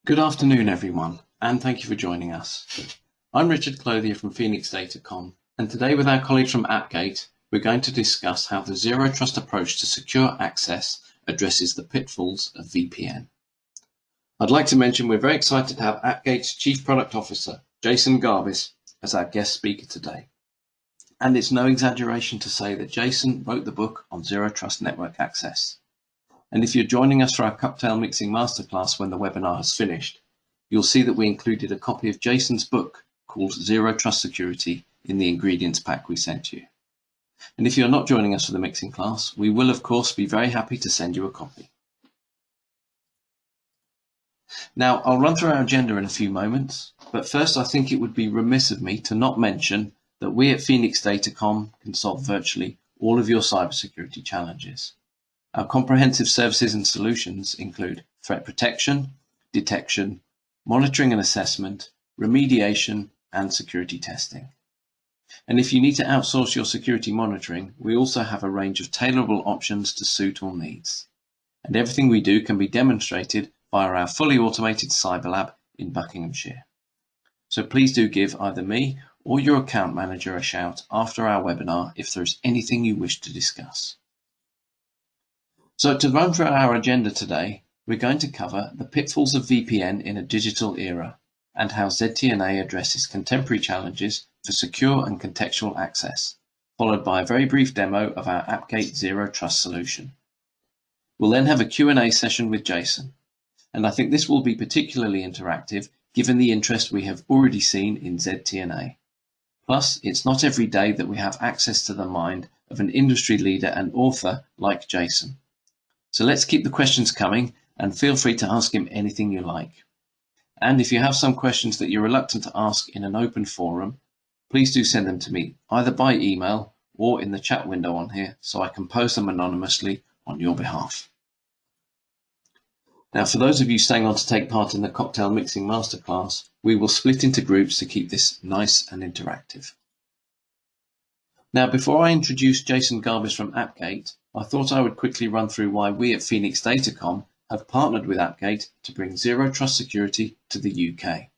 Good afternoon, everyone, and thank you for joining us. I'm Richard Clothier from Phoenix Datacom, and today with our colleagues from Appgate, we're going to discuss how the Zero Trust approach to secure access addresses the pitfalls of VPN. I'd like to mention we're very excited to have Appgate's Chief Product Officer, Jason Garbis, as our guest speaker today. And it's no exaggeration to say that Jason wrote the book on Zero Trust Network Access. And if you're joining us for our cocktail mixing masterclass when the webinar has finished, you'll see that we included a copy of Jason's book called Zero Trust Security in the ingredients pack we sent you. And if you're not joining us for the mixing class, we will of course be very happy to send you a copy. Now, I'll run through our agenda in a few moments, but first I think it would be remiss of me to not mention that we at Phoenix Datacom can solve virtually all of your cybersecurity challenges. Our comprehensive services and solutions include threat protection, detection, monitoring and assessment, remediation, and security testing. And if you need to outsource your security monitoring, we also have a range of tailorable options to suit all needs. And everything we do can be demonstrated via our fully automated cyber lab in Buckinghamshire. So please do give either me or your account manager a shout after our webinar if there is anything you wish to discuss. So to run through our agenda today, we're going to cover the pitfalls of VPN in a digital era and how ZTNA addresses contemporary challenges for secure and contextual access, followed by a very brief demo of our Appgate Zero Trust solution. We'll then have a Q&A session with Jason, and I think this will be particularly interactive given the interest we have already seen in ZTNA. Plus, it's not every day that we have access to the mind of an industry leader and author like Jason. So let's keep the questions coming and feel free to ask him anything you like. And if you have some questions that you're reluctant to ask in an open forum, please do send them to me either by email or in the chat window on here so I can post them anonymously on your behalf. Now, for those of you staying on to take part in the cocktail mixing masterclass, we will split into groups to keep this nice and interactive. Now, before I introduce Jason Garbis from Appgate, I thought I would quickly run through why we at Phoenix Datacom have partnered with Appgate to bring Zero Trust security to the UK.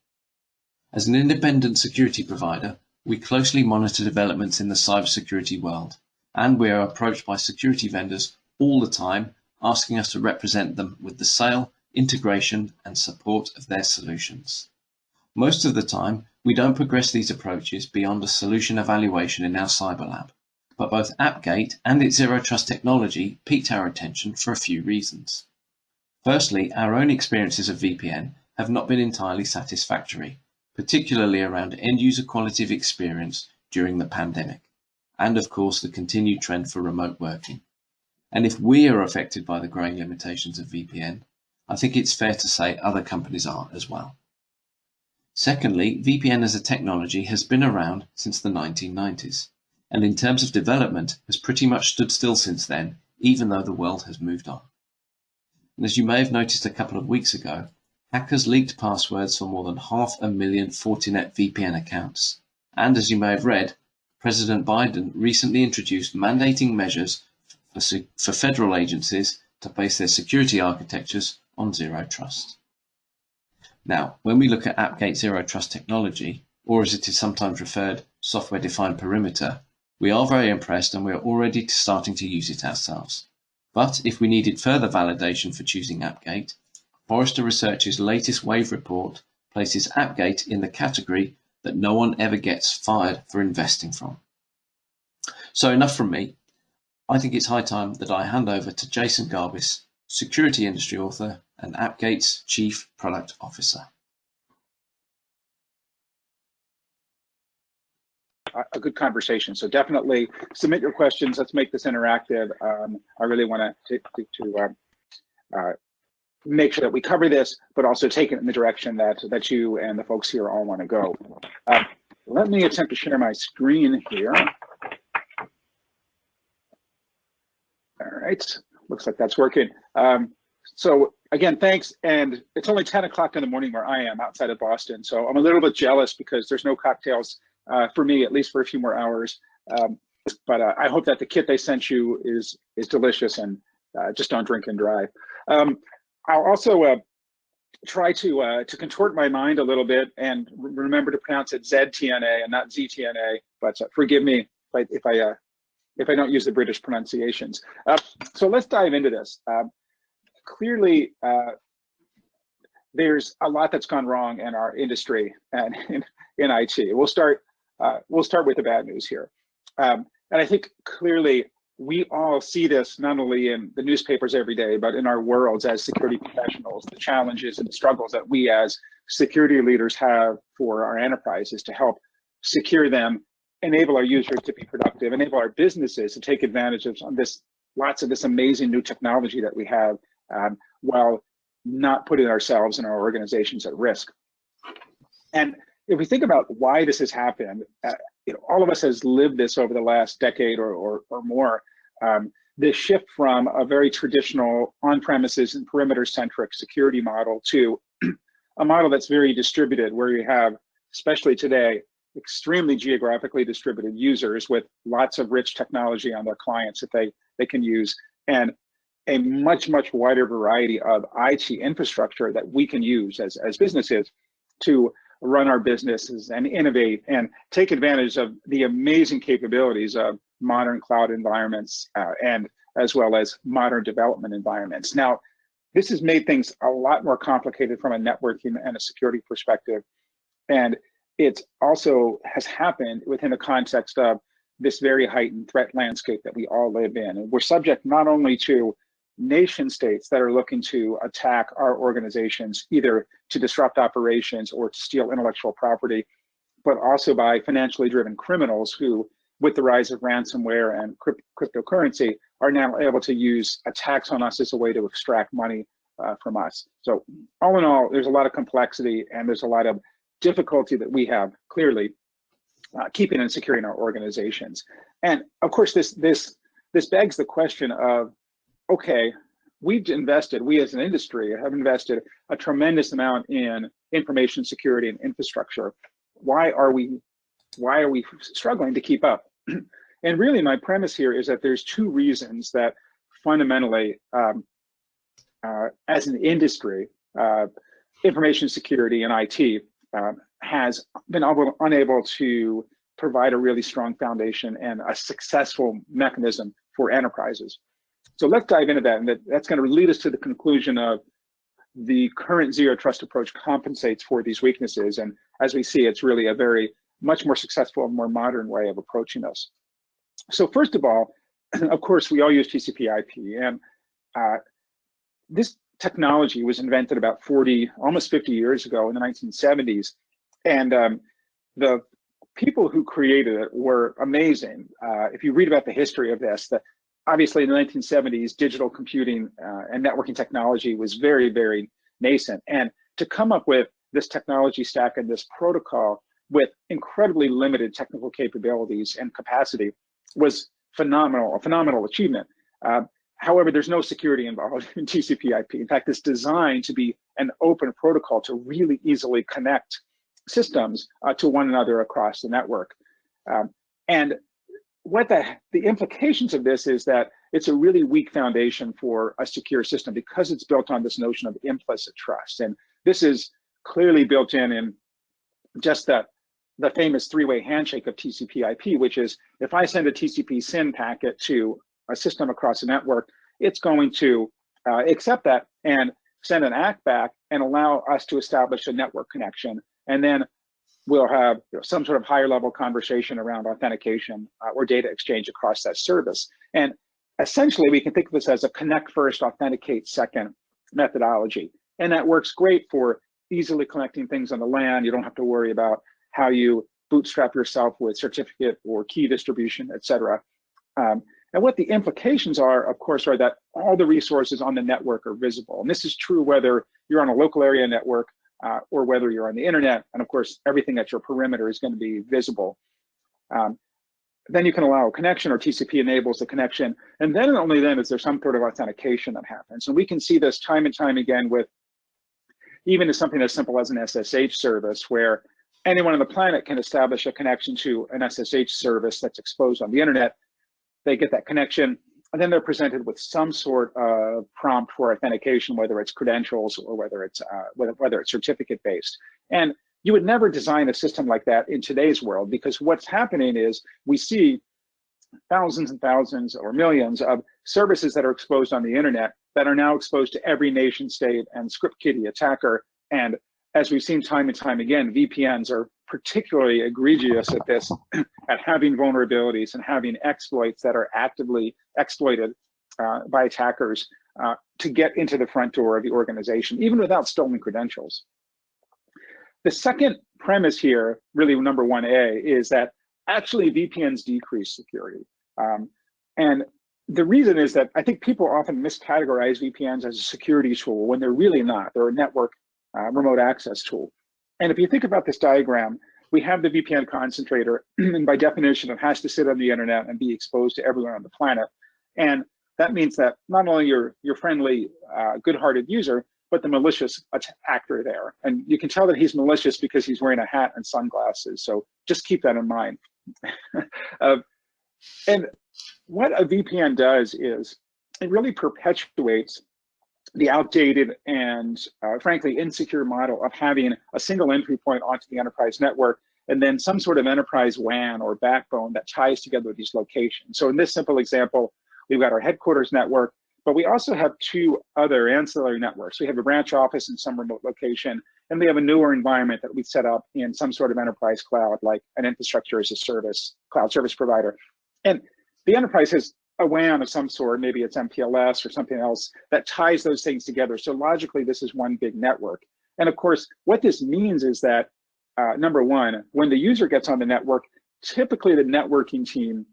As an independent security provider, we closely monitor developments in the cybersecurity world, and we are approached by security vendors all the time asking us to represent them with the sale, integration, and support of their solutions. Most of the time, we don't progress these approaches beyond a solution evaluation in our cyber lab, but both Appgate and its Zero Trust technology piqued our attention for a few reasons. Firstly, our own experiences of VPN have not been entirely satisfactory, particularly around end-user quality of experience during the pandemic, and of course the continued trend for remote working. And if we are affected by the growing limitations of VPN, I think it's fair to say other companies are as well. Secondly, VPN as a technology has been around since the 1990s, and in terms of development has pretty much stood still since then, even though the world has moved on. And as you may have noticed a couple of weeks ago, hackers leaked passwords for more than 500,000 Fortinet VPN accounts. And as you may have read, President Biden recently introduced mandating measures for federal agencies to base their security architectures on Zero Trust. Now, when we look at Appgate Zero Trust technology, or as it is sometimes referred, software-defined perimeter, we are very impressed and we are already starting to use it ourselves. But if we needed further validation for choosing Appgate, Forrester Research's latest Wave report places Appgate in the category that no one ever gets fired for investing from. So enough from me. I think it's high time that I hand over to Jason Garbis, security industry author and Appgate's Chief Product Officer. A good conversation. So definitely submit your questions. Let's make this interactive. I really want to make sure that we cover this, but also take it in the direction that you and the folks here all want to go. Let me attempt to share my screen here. All right, looks like that's working. So again, thanks. And it's only 10 o'clock in the morning where I am outside of Boston. So I'm a little bit jealous because there's no cocktails for me, at least for a few more hours. But I hope that the kit they sent you is delicious and just don't drink and drive. I'll also try to contort my mind a little bit and remember to pronounce it ZTNA and not ZTNA. But forgive me if I don't use the British pronunciations. So let's dive into this. Clearly, there's a lot that's gone wrong in our industry and in IT. We'll start with the bad news here. And I think clearly we all see this not only in the newspapers every day, but in our worlds as security professionals, the challenges and the struggles that we as security leaders have for our enterprises to help secure them, enable our users to be productive, enable our businesses to take advantage of lots of this amazing new technology that we have, while not putting ourselves and our organizations at risk. And if we think about why this has happened, all of us has lived this over the last decade or more, this shift from a very traditional on-premises and perimeter-centric security model to a model that's very distributed, where you have, especially today, extremely geographically distributed users with lots of rich technology on their clients that they can use, and a much wider variety of IT infrastructure that we can use as businesses to run our businesses and innovate and take advantage of the amazing capabilities of modern cloud environments and as well as modern development environments. Now, this has made things a lot more complicated from a networking and a security perspective. And it also has happened within the context of this very heightened threat landscape that we all live in. And we're subject not only to nation states that are looking to attack our organizations, either to disrupt operations or to steal intellectual property, but also by financially driven criminals who, with the rise of ransomware and cryptocurrency, are now able to use attacks on us as a way to extract money from us. So all in all, there's a lot of complexity and there's a lot of difficulty that we have clearly keeping and securing our organizations. And of course, this begs the question of, okay, we as an industry have invested a tremendous amount in information security and infrastructure. Why are we struggling to keep up? And really my premise here is that there's two reasons that fundamentally, as an industry, information security and IT has been unable to provide a really strong foundation and a successful mechanism for enterprises. So let's dive into that, and that's going to lead us to the conclusion of the current zero trust approach compensates for these weaknesses. And as we see, it's really a much more successful and more modern way of approaching this. So first of all, of course, we all use TCPIP, and this technology was invented about almost 50 years ago in the 1970s. And the people who created it were amazing. If you read about the history of this, obviously in the 1970s, digital computing and networking technology was very nascent. And to come up with this technology stack and this protocol with incredibly limited technical capabilities and capacity was a phenomenal achievement. However, there's no security involved in TCP/IP. In fact, it's designed to be an open protocol to really easily connect systems to one another across the network. And what the implications of this is that it's a really weak foundation for a secure system because it's built on this notion of implicit trust. And this is clearly built in just the famous three-way handshake of TCP/IP, which is if I send a TCP SYN packet to a system across a network, it's going to accept that and send an ACK back and allow us to establish a network connection. And then we'll have some sort of higher level conversation around authentication or data exchange across that service. And essentially, we can think of this as a connect first, authenticate second methodology. And that works great for easily connecting things on the LAN. You don't have to worry about how you bootstrap yourself with certificate or key distribution, et cetera. And what the implications are, of course, are that all the resources on the network are visible. And this is true whether you're on a local area network or whether you're on the internet. And of course, everything at your perimeter is going to be visible. Then you can allow a connection, or TCP enables the connection. And then and only then is there some sort of authentication that happens. And we can see this time and time again with even something as simple as an SSH service, where anyone on the planet can establish a connection to an SSH service that's exposed on the internet. They get that connection, and then they're presented with some sort of prompt for authentication, whether it's credentials or whether it's certificate based. And you would never design a system like that in today's world, because what's happening is we see thousands and thousands or millions of services that are exposed on the internet that are now exposed to every nation state and script kiddie attacker. And as we've seen time and time again, VPNs are particularly egregious at this, at having vulnerabilities and having exploits that are actively exploited by attackers to get into the front door of the organization, even without stolen credentials. The second premise here, really number 1A, is that actually VPNs decrease security. And the reason is that I think people often miscategorize VPNs as a security tool when they're really not. They're a network remote access tool. And if you think about this diagram, we have the VPN concentrator, and by definition, it has to sit on the internet and be exposed to everyone on the planet. And that means that not only your friendly, good-hearted user, but the malicious actor there. And you can tell that he's malicious because he's wearing a hat and sunglasses. So just keep that in mind. And what a VPN does is it really perpetuates the outdated and frankly insecure model of having a single entry point onto the enterprise network and then some sort of enterprise WAN or backbone that ties together these locations. So in this simple example, we've got our headquarters network, but we also have two other ancillary networks. We have a branch office in some remote location, and we have a newer environment that we set up in some sort of enterprise cloud, like an infrastructure as a service, cloud service provider. And the enterprise has a WAN of some sort, maybe it's MPLS or something else that ties those things together. So logically, this is one big network. And of course, what this means is that, number one, when the user gets on the network, typically the networking team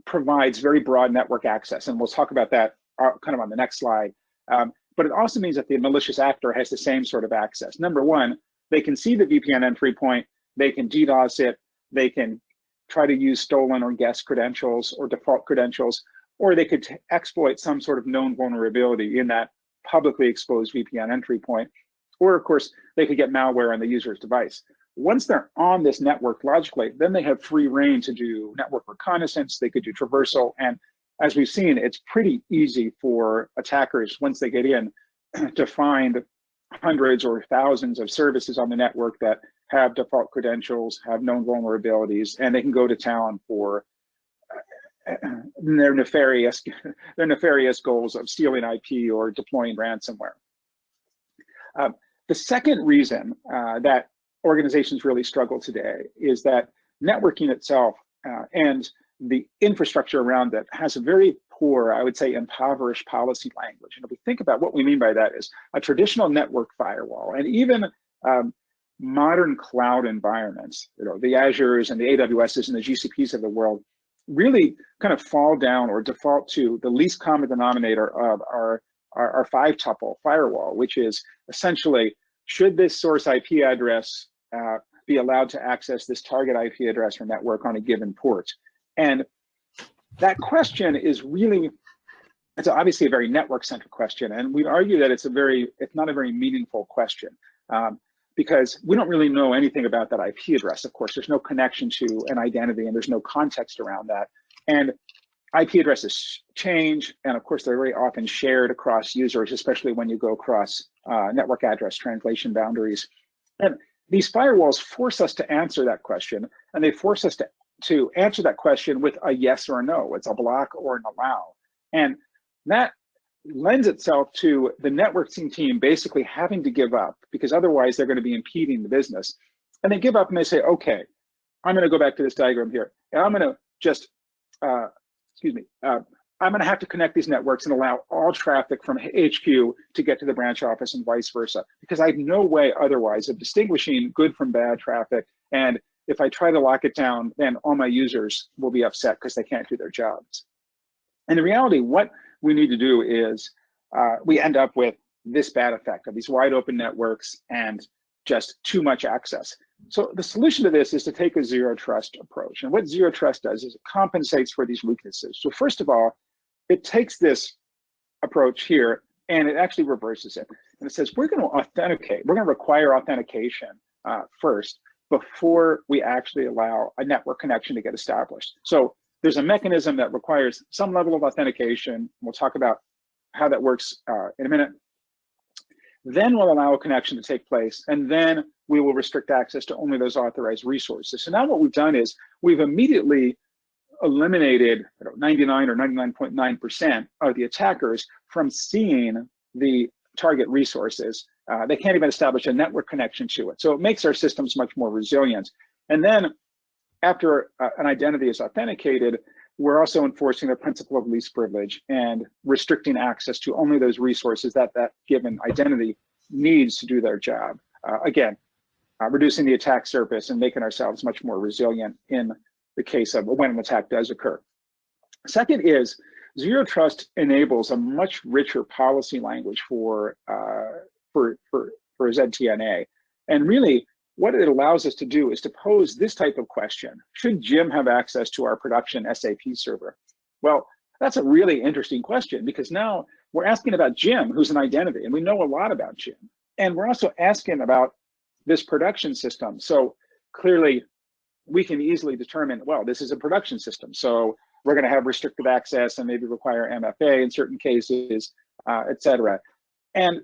provides very broad network access. And we'll talk about that kind of on the next slide. But it also means that the malicious actor has the same sort of access. Number one, they can see the VPN entry point, they can DDoS it, they can try to use stolen or guessed credentials or default credentials, or they could exploit some sort of known vulnerability in that publicly exposed VPN entry point. Or of course, they could get malware on the user's device. Once they're on this network logically, then they have free reign to do network reconnaissance, they could do traversal, and as we've seen, it's pretty easy for attackers, once they get in, to find hundreds or thousands of services on the network that have default credentials, have known vulnerabilities, and they can go to town for their nefarious goals of stealing IP or deploying ransomware. The second reason that organizations really struggle today is that networking itself and the infrastructure around it has a very poor, I would say, impoverished policy language. And if we think about what we mean by that is a traditional network firewall, and even modern cloud environments, the Azures and the AWSs and the GCPs of the world, really kind of fall down or default to the least common denominator of our 5-tuple firewall, which is essentially, should this source IP address be allowed to access this target IP address or network on a given port? And that question is really, it's obviously a very network-centric question, and we'd argue that it's not a very meaningful question, because we don't really know anything about that IP address. Of course, there's no connection to an identity, and there's no context around that. And IP addresses change, and of course, they're very often shared across users, especially when you go across network address translation boundaries. And these firewalls force us to answer that question, and they force us to answer that question with a yes or a no. It's a block or an allow. And that lends itself to the networking team basically having to give up, because otherwise they're going to be impeding the business. And they give up and they say, okay, I'm going to go back to this diagram here, and I'm going to just, I'm going to have to connect these networks and allow all traffic from HQ to get to the branch office and vice versa, because I have no way otherwise of distinguishing good from bad traffic. And if I try to lock it down, then all my users will be upset because they can't do their jobs. And in reality, what we need to do is we end up with this bad effect of these wide open networks and just too much access. So the solution to this is to take a zero trust approach. And what zero trust does is it compensates for these weaknesses. So first of all, it takes this approach here and it actually reverses it. And it says, we're going to authenticate, we're going to require authentication first before we actually allow a network connection to get established. So there's a mechanism that requires some level of authentication. We'll talk about how that works in a minute. Then we'll allow a connection to take place, and then we will restrict access to only those authorized resources. So now what we've done is we've immediately eliminated 99 or 99.9% of the attackers from seeing the target resources. They can't even establish a network connection to it. So it makes our systems much more resilient. And then after an identity is authenticated, we're also enforcing the principle of least privilege and restricting access to only those resources that that given identity needs to do their job. Again, reducing the attack surface and making ourselves much more resilient in the case of when an attack does occur. Second is Zero Trust enables a much richer policy language for ZTNA. And really, what it allows us to do is to pose this type of question: should Jim have access to our production SAP server? Well, that's a really interesting question, because now we're asking about Jim, who's an identity, and we know a lot about Jim. And we're also asking about this production system. So clearly, we can easily determine, well, this is a production system, so we're going to have restricted access and maybe require MFA in certain cases, et cetera. And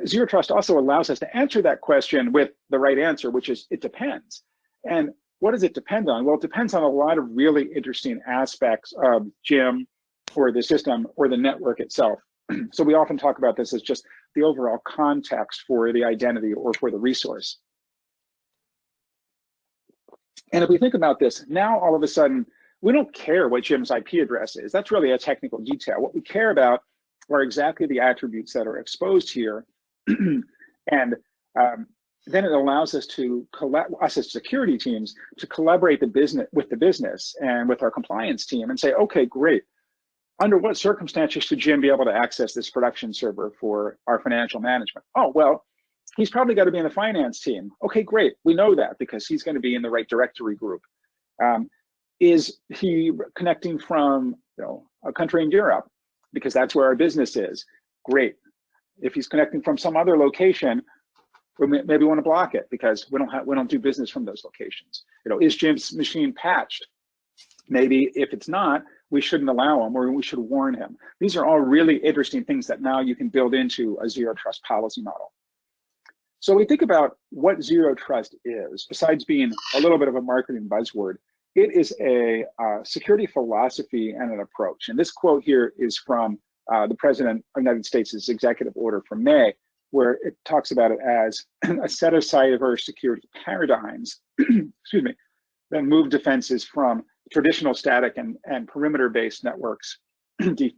Zero Trust also allows us to answer that question with the right answer, which is it depends. And what does it depend on? Well, it depends on a lot of really interesting aspects of Jim or the system or the network itself. So we often talk about this as just the overall context for the identity or for the resource. And if we think about this, now all of a sudden, we don't care what Jim's IP address is. That's really a technical detail. What we care about are exactly the attributes that are exposed here. And then it allows us to us as security teams to collaborate with the business and with our compliance team and say, okay, great. Under what circumstances should Jim be able to access this production server for our financial management? Oh, well, he's probably got to be in the finance team. Okay, great. We know that because he's going to be in the right directory group. Is he connecting from a country in Europe? Because that's where our business is. Great. If he's connecting from some other location, we maybe want to block it because we don't do business from those locations. Is Jim's machine patched? Maybe if it's not, we shouldn't allow him, or we should warn him. These are all really interesting things that now you can build into a Zero Trust policy model. So we think about what Zero Trust is, besides being a little bit of a marketing buzzword. It is a security philosophy and an approach. And this quote here is from the President of the United States' executive order from May, where it talks about it as a set of cyber security paradigms, excuse me, that move defenses from traditional static and perimeter-based networks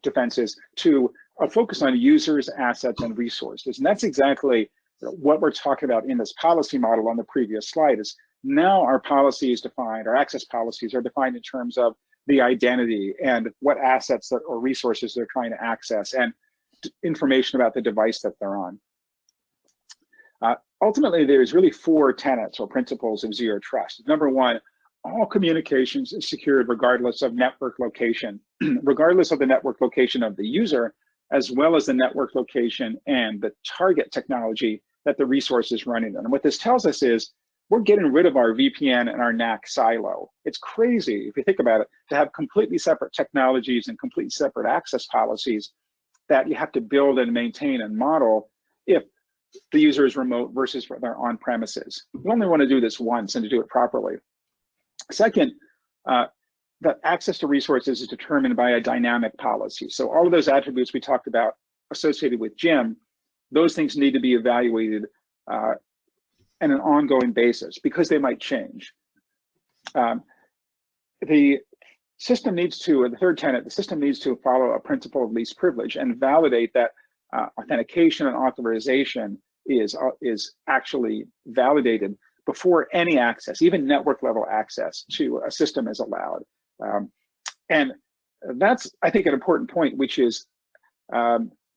defenses to a focus on users, assets, and resources. And that's exactly what we're talking about in this policy model on the previous slide. Is now our policy is defined, our access policies are defined in terms of the identity and what assets or resources they're trying to access and information about the device that they're on. Ultimately, there's really 4 tenets or principles of Zero Trust. Number 1, all communications is secured regardless of network location, regardless of the network location of the user, as well as the network location and the target technology that the resource is running on. And what this tells us is we're getting rid of our VPN and our NAC silo. It's crazy, if you think about it, to have completely separate technologies and completely separate access policies that you have to build and maintain and model if the user is remote versus they're on premises. We only want to do this once and to do it properly. Second, that access to resources is determined by a dynamic policy. So all of those attributes we talked about associated with Jim, those things need to be evaluated on an ongoing basis because they might change. The system needs to, the third tenet, the system needs to follow a principle of least privilege and validate that authentication and authorization is actually validated before any access, even network level access to a system is allowed. And that's, I think, an important point, which is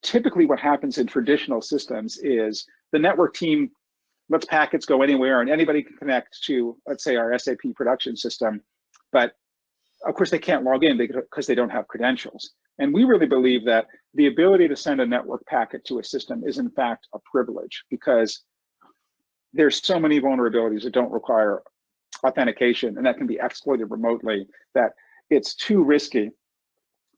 typically what happens in traditional systems is the network team lets packets go anywhere and anybody can connect to, let's say, our SAP production system, but of course they can't log in because they don't have credentials. And we really believe that the ability to send a network packet to a system is in fact a privilege because there's so many vulnerabilities that don't require authentication, and that can be exploited remotely, that it's too risky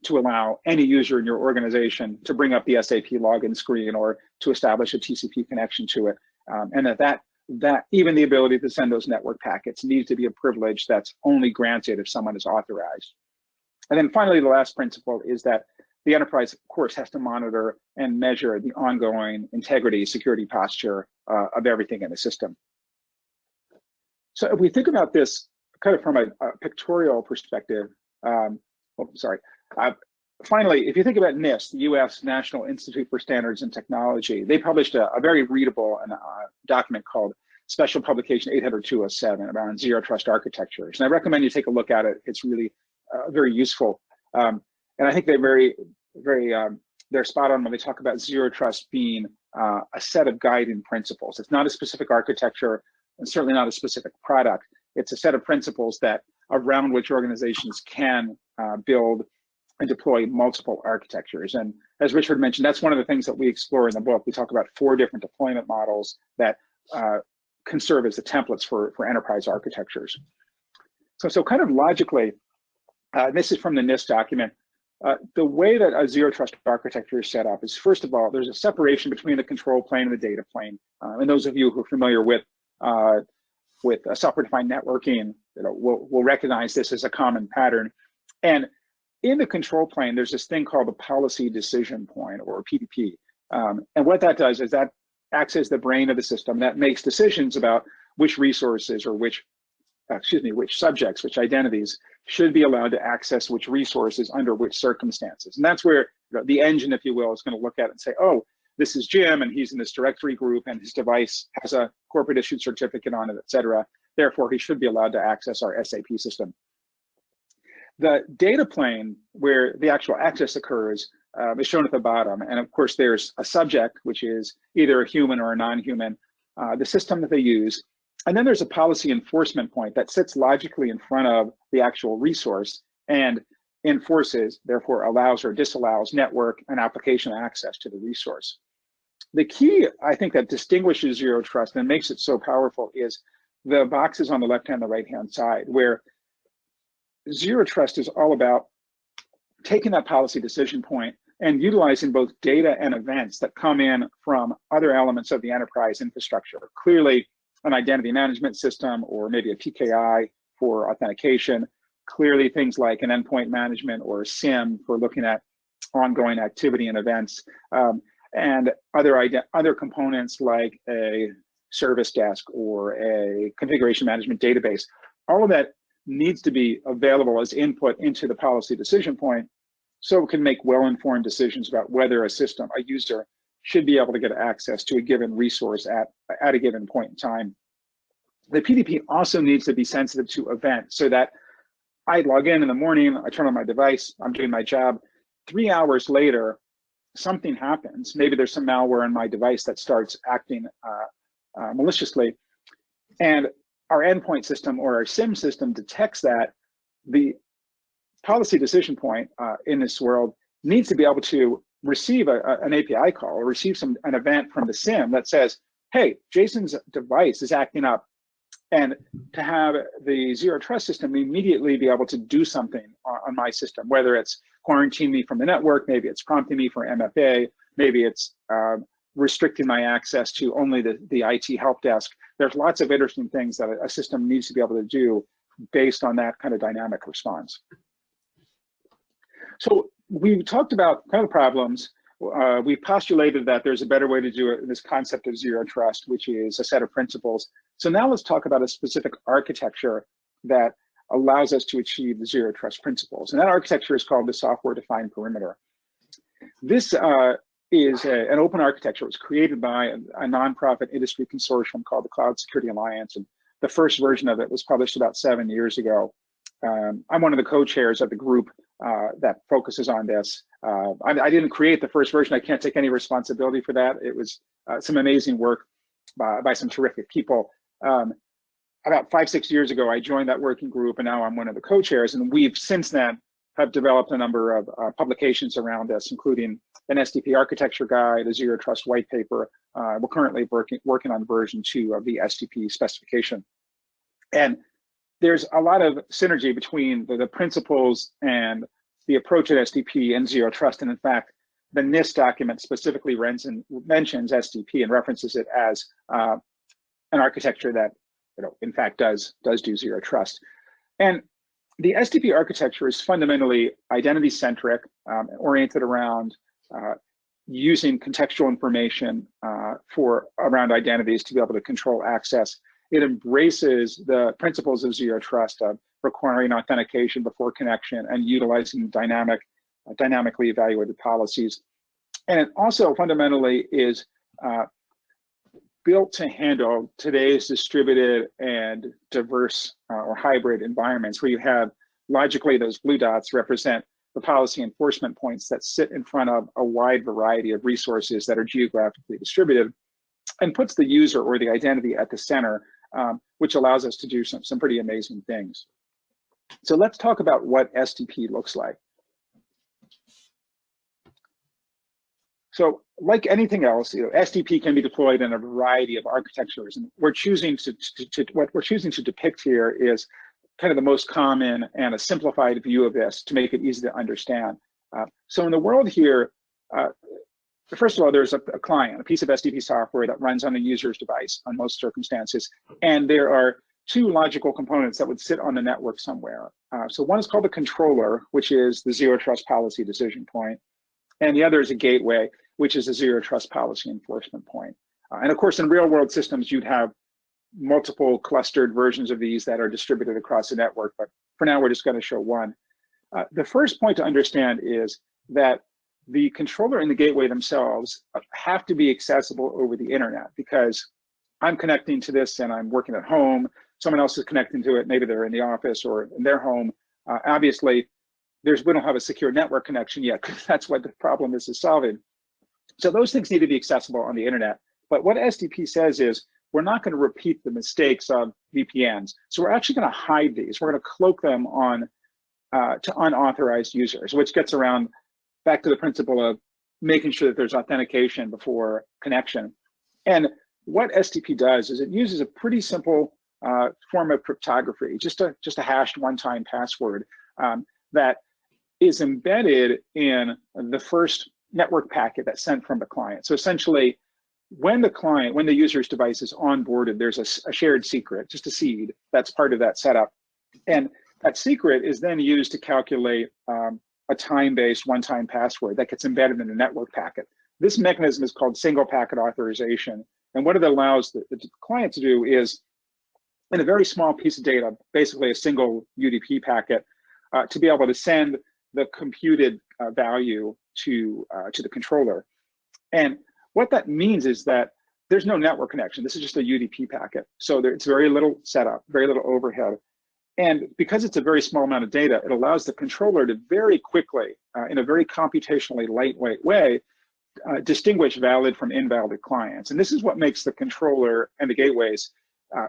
to allow any user in your organization to bring up the SAP login screen or to establish a TCP connection to it, and that even the ability to send those network packets needs to be a privilege that's only granted if someone is authorized. And then finally, the last principle is that the enterprise, of course, has to monitor and measure the ongoing integrity, security posture of everything in the system. So if we think about this kind of from a pictorial perspective, finally, if you think about NIST, the US National Institute for Standards and Technology, they published a very readable document called Special Publication 800-207 around zero trust architectures. And I recommend you take a look at it. It's really very useful. And I think they're spot on when they talk about zero trust being a set of guiding principles. It's not a specific architecture and certainly not a specific product. It's a set of principles that around which organizations can build and deploy multiple architectures. And as Richard mentioned, that's one of the things that we explore in the book. We talk about 4 different deployment models that can serve as the templates for enterprise architectures. So kind of logically, this is from the NIST document. The way that a zero trust architecture is set up is, first of all, there's a separation between the control plane and the data plane. And those of you who are familiar with software-defined networking, will recognize this as a common pattern. And in the control plane, there's this thing called the policy decision point, or PDP. And what that does is that acts as the brain of the system that makes decisions about which resources or which subjects, which identities should be allowed to access which resources under which circumstances. And that's where the engine, if you will, is going to look at it and say, oh, this is Jim, and he's in this directory group, and his device has a corporate issued certificate on it, et cetera. Therefore, he should be allowed to access our SAP system. The data plane, where the actual access occurs, is shown at the bottom. And of course, there's a subject, which is either a human or a non-human, the system that they use. And then there's a policy enforcement point that sits logically in front of the actual resource and enforces, therefore allows or disallows network and application access to the resource. The key, I think, that distinguishes zero trust and makes it so powerful is the boxes on the left-hand and the right-hand side, where zero trust is all about taking that policy decision point and utilizing both data and events that come in from other elements of the enterprise infrastructure. Clearly, an identity management system, or maybe a PKI for authentication. Clearly, things like an endpoint management or a SIEM for looking at ongoing activity and events, and other components like a service desk or a configuration management database. All of that needs to be available as input into the policy decision point, so it can make well-informed decisions about whether a system, a user, should be able to get access to a given resource at a given point in time. The PDP also needs to be sensitive to events, so that I log in the morning, I turn on my device, I'm doing my job. 3 hours later, something happens. Maybe there's some malware on my device that starts acting maliciously, and our endpoint system or our SIEM system detects that. The policy decision point in this world needs to be able to receive an API call or receive an event from the SIEM that says, hey, Jason's device is acting up, and to have the zero trust system immediately be able to do something on my system, whether it's quarantining me from the network, maybe it's prompting me for MFA, maybe it's restricting my access to only the IT help desk. There's lots of interesting things that a system needs to be able to do based on that kind of dynamic response. So we talked about kind of problems. We postulated that there's a better way to do it in this concept of zero trust, which is a set of principles. So now let's talk about a specific architecture that allows us to achieve the zero trust principles. And that architecture is called the software-defined perimeter. This is an open architecture. It was created by a nonprofit industry consortium called the Cloud Security Alliance. And the first version of it was published about 7 years ago. I'm one of the co-chairs of the group that focuses on this. I didn't create the first version. I can't take any responsibility for that. It was some amazing work by some terrific people. About 5-6 years ago, I joined that working group, and now I'm one of the co-chairs. And we've since then have developed a number of publications around this, including an SDP architecture guide, a zero trust white paper. We're currently working on version 2 of the SDP specification. And there's a lot of synergy between the principles and the approach at SDP and Zero Trust. And in fact, the NIST document specifically mentions SDP and references it as an architecture that, in fact, does do Zero Trust. And the SDP architecture is fundamentally identity-centric, oriented around using contextual information around identities to be able to control access. It embraces the principles of Zero Trust, of requiring authentication before connection and utilizing dynamically evaluated policies. And it also fundamentally is built to handle today's distributed and diverse or hybrid environments, where you have logically those blue dots represent the policy enforcement points that sit in front of a wide variety of resources that are geographically distributed, and puts the user or the identity at the center, which allows us to do some pretty amazing things. So let's talk about what SDP looks like. So like anything else, SDP can be deployed in a variety of architectures, and what we're choosing to depict here is kind of the most common and a simplified view of this to make it easy to understand. So in the world here, first of all, there's a client, a piece of SDP software that runs on a user's device on most circumstances, and there are two logical components that would sit on the network somewhere. So one is called the controller, which is the Zero Trust policy decision point, and the other is a gateway, which is a Zero Trust policy enforcement point. And of course, in real world systems, you'd have multiple clustered versions of these that are distributed across the network, but for now, we're just going to show one. The first point to understand is that the controller and the gateway themselves have to be accessible over the internet, because I'm connecting to this and I'm working at home, someone else is connecting to it, maybe they're in the office or in their home. Obviously, we don't have a secure network connection yet, because that's what the problem is solving. So those things need to be accessible on the internet. But what SDP says is, we're not going to repeat the mistakes of VPNs. So we're actually going to hide these. We're going to cloak them on to unauthorized users, which gets around back to the principle of making sure that there's authentication before connection. And what SDP does is it uses a pretty simple form of cryptography, just a hashed one-time password that is embedded in the first network packet that's sent from the client. So essentially, when the user's device is onboarded, there's a shared secret, just a seed that's part of that setup. And that secret is then used to calculate a time-based one-time password that gets embedded in the network packet. This mechanism is called single packet authorization. And what it allows the client to do is, in a very small piece of data, basically a single UDP packet, to be able to send the computed value to the controller. And what that means is that there's no network connection. This is just a UDP packet. So it's very little setup, very little overhead. And because it's a very small amount of data, it allows the controller to very quickly, in a very computationally lightweight way, distinguish valid from invalid clients. And this is what makes the controller and the gateways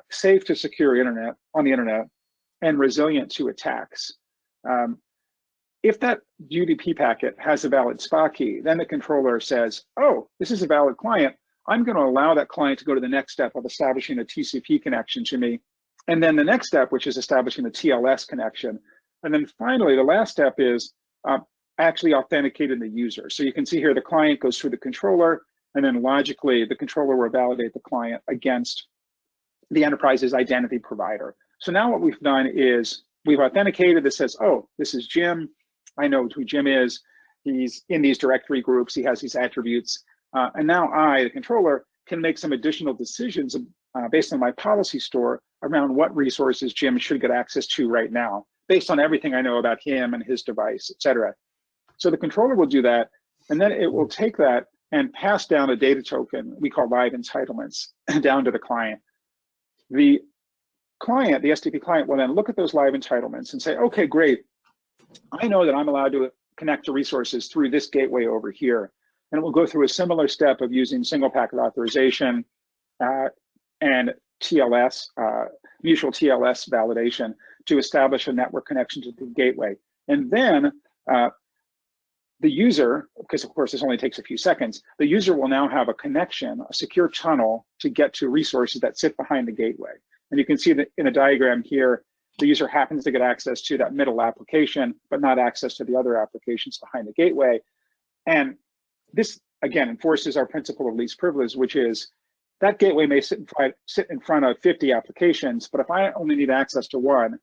safe to secure on the internet and resilient to attacks. If that UDP packet has a valid SPA key, then the controller says, oh, this is a valid client. I'm going to allow that client to go to the next step of establishing a TCP connection to me. And then the next step, which is establishing the TLS connection. And then finally, the last step is actually authenticating the user. So you can see here, the client goes through the controller, and then logically, the controller will validate the client against the enterprise's identity provider. So now what we've done is we've authenticated. This says, oh, this is Jim. I know who Jim is. He's in these directory groups. He has these attributes. And now I, the controller, can make some additional decisions based on my policy store around what resources Jim should get access to right now, based on everything I know about him and his device, et cetera. So the controller will do that, and then it will take that and pass down a data token we call live entitlements down to the client. The client, the SDP client, will then look at those live entitlements and say, okay, great. I know that I'm allowed to connect to resources through this gateway over here. And it will go through a similar step of using single packet authorization and TLS, mutual TLS validation to establish a network connection to the gateway. And then the user, because of course this only takes a few seconds, the user will now have a connection, a secure tunnel to get to resources that sit behind the gateway. And you can see that in a diagram here, the user happens to get access to that middle application, but not access to the other applications behind the gateway. And this, again, enforces our principle of least privilege, which is that gateway may sit in front of 50 applications, but if I only need access to one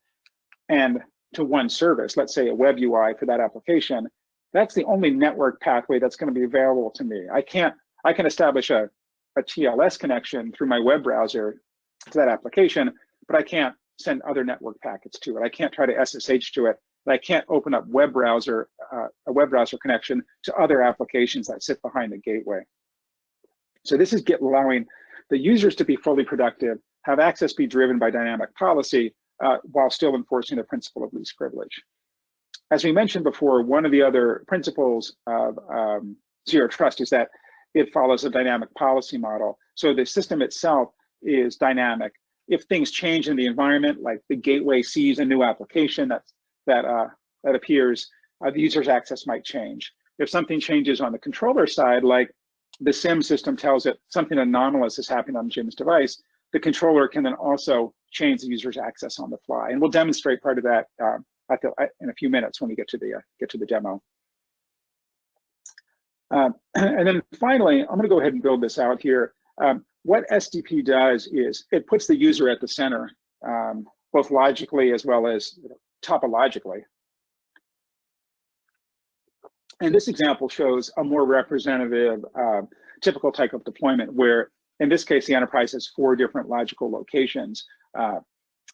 and to one service, let's say a web UI for that application, that's the only network pathway that's going to be available to me. I can establish a TLS connection through my web browser to that application, but I can't send other network packets to it. I can't try to SSH to it. And I can't open up a web browser connection to other applications that sit behind the gateway. So this is allowing the users to be fully productive, have access be driven by dynamic policy, while still enforcing the principle of least privilege. As we mentioned before, one of the other principles of Zero Trust is that it follows a dynamic policy model. So the system itself is dynamic. If things change in the environment, like the gateway sees a new application that appears, the user's access might change. If something changes on the controller side, like the SIM system tells it something anomalous is happening on Jim's device, the controller can then also change the user's access on the fly. And we'll demonstrate part of that in a few minutes when we get to the demo. And then finally, I'm going to go ahead and build this out here. What SDP does is it puts the user at the center, both logically as well as topologically. And this example shows a more representative typical type of deployment where, in this case, the enterprise has 4 different logical locations.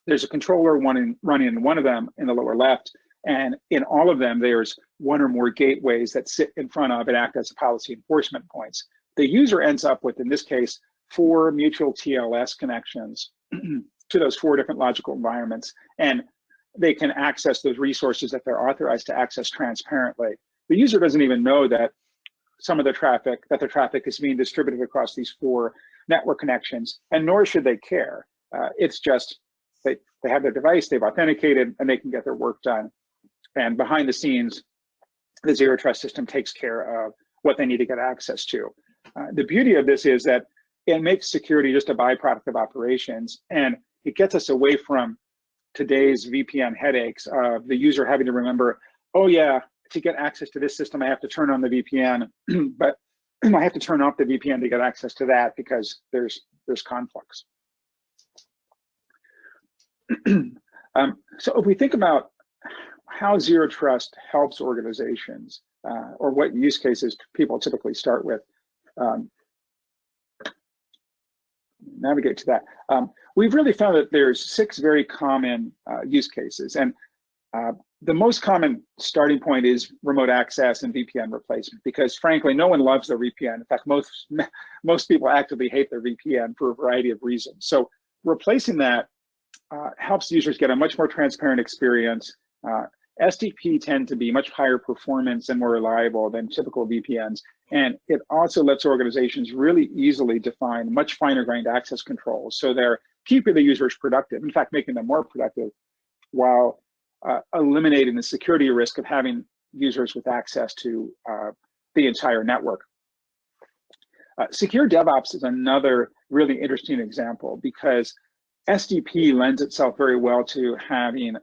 There's a controller running in one of them in the lower left, and in all of them, there's one or more gateways that sit in front of and act as policy enforcement points. The user ends up with, in this case, 4 mutual TLS connections to those 4 different logical environments, and they can access those resources that they're authorized to access transparently. The user doesn't even know that the traffic is being distributed across these 4 network connections, and nor should they care. It's just they have their device, they've authenticated, and they can get their work done. And behind the scenes, the Zero Trust system takes care of what they need to get access to. The beauty of this is that it makes security just a byproduct of operations, and it gets us away from today's VPN headaches of the user having to remember, oh yeah, to get access to this system, I have to turn on the VPN, but I have to turn off the VPN to get access to that because there's conflicts. So if we think about how Zero Trust helps organizations, or what use cases people typically start with, navigate to that. We've really found that there's 6 very common use cases, and the most common starting point is remote access and VPN replacement, because frankly, no one loves their VPN. In fact, most people actively hate their VPN for a variety of reasons. So replacing that helps users get a much more transparent experience. SDP tend to be much higher performance and more reliable than typical VPNs. And it also lets organizations really easily define much finer grained access controls. So they're keeping the users productive, in fact, making them more productive, while eliminating the security risk of having users with access to the entire network. Secure DevOps is another really interesting example because SDP lends itself very well to having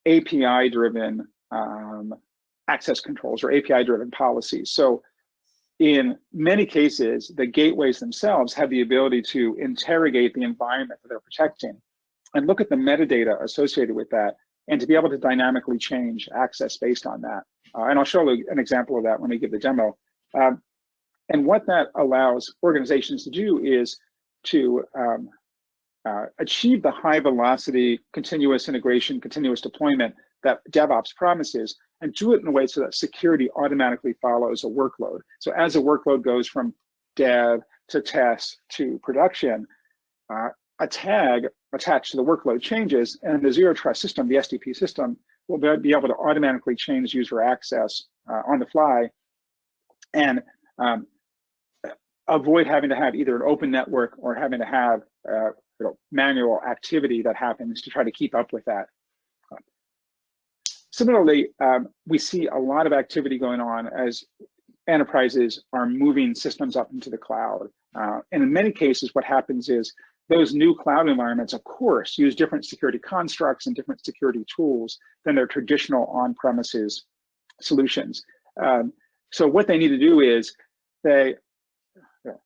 API-driven access controls or API-driven policies. So in many cases, the gateways themselves have the ability to interrogate the environment that they're protecting and look at the metadata associated with that, and to be able to dynamically change access based on that. And I'll show you an example of that when we give the demo. And what that allows organizations to do is to achieve the high velocity, continuous integration, continuous deployment that DevOps promises, and do it in a way so that security automatically follows a workload. So as a workload goes from dev to test to production, a tag attached to the workload changes, and the Zero Trust system, the SDP system, will be able to automatically change user access on the fly and avoid having to have either an open network or having to have manual activity that happens to try to keep up with that. Similarly, we see a lot of activity going on as enterprises are moving systems up into the cloud. And in many cases, what happens is those new cloud environments, of course, use different security constructs and different security tools than their traditional on-premises solutions. So what they need to do is the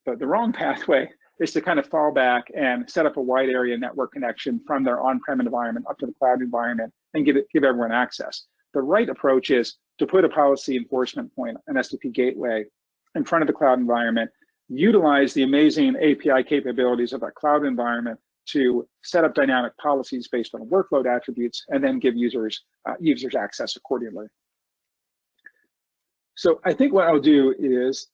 wrong pathway is to kind of fall back and set up a wide area network connection from their on-prem environment up to the cloud environment and give everyone access. The right approach is to put a policy enforcement point, an SDP gateway, in front of the cloud environment, utilize the amazing API capabilities of that cloud environment to set up dynamic policies based on workload attributes, and then give users access accordingly. So I think what I'll do is,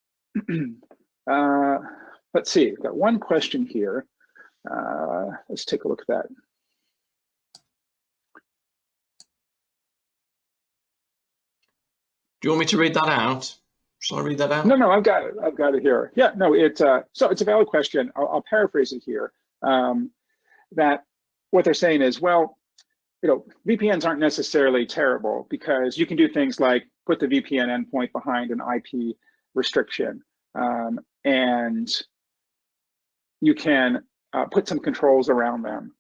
let's see, I've got one question here. Let's take a look at that. Do you want me to read that out? Shall I read that out? No, I've got it. I've got it here. Yeah, no, so it's a valid question. I'll paraphrase it here. That what they're saying is, well, VPNs aren't necessarily terrible because you can do things like put the VPN endpoint behind an IP restriction, and you can put some controls around them.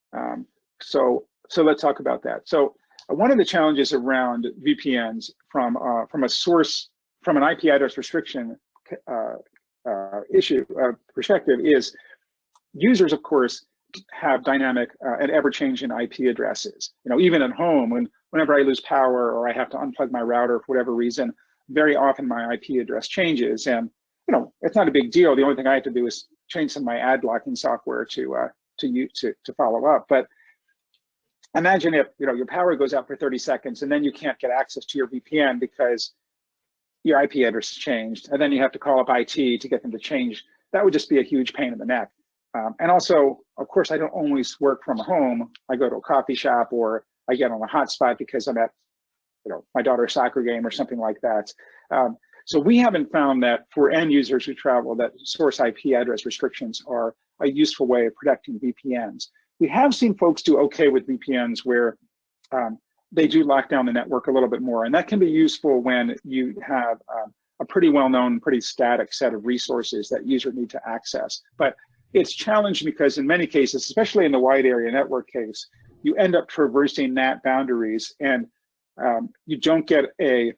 So let's talk about that. So one of the challenges around VPNs from an IP address restriction perspective is users, of course, have dynamic and ever-changing IP addresses. Even at home, whenever I lose power or I have to unplug my router for whatever reason, very often my IP address changes, and it's not a big deal. The only thing I have to do is change some of my ad blocking software to follow up. But imagine if your power goes out for 30 seconds and then you can't get access to your VPN because your IP address has changed, and then you have to call up IT to get them to change. That would just be a huge pain in the neck. And also, of course, I don't always work from home. I go to a coffee shop or I get on a hotspot because I'm at my daughter's soccer game or something like that. So we haven't found that for end users who travel that source IP address restrictions are a useful way of protecting VPNs. We have seen folks do okay with VPNs where they do lock down the network a little bit more, and that can be useful when you have a pretty well-known, pretty static set of resources that users need to access. But it's challenging because in many cases, especially in the wide area network case, you end up traversing NAT boundaries, and you don't get a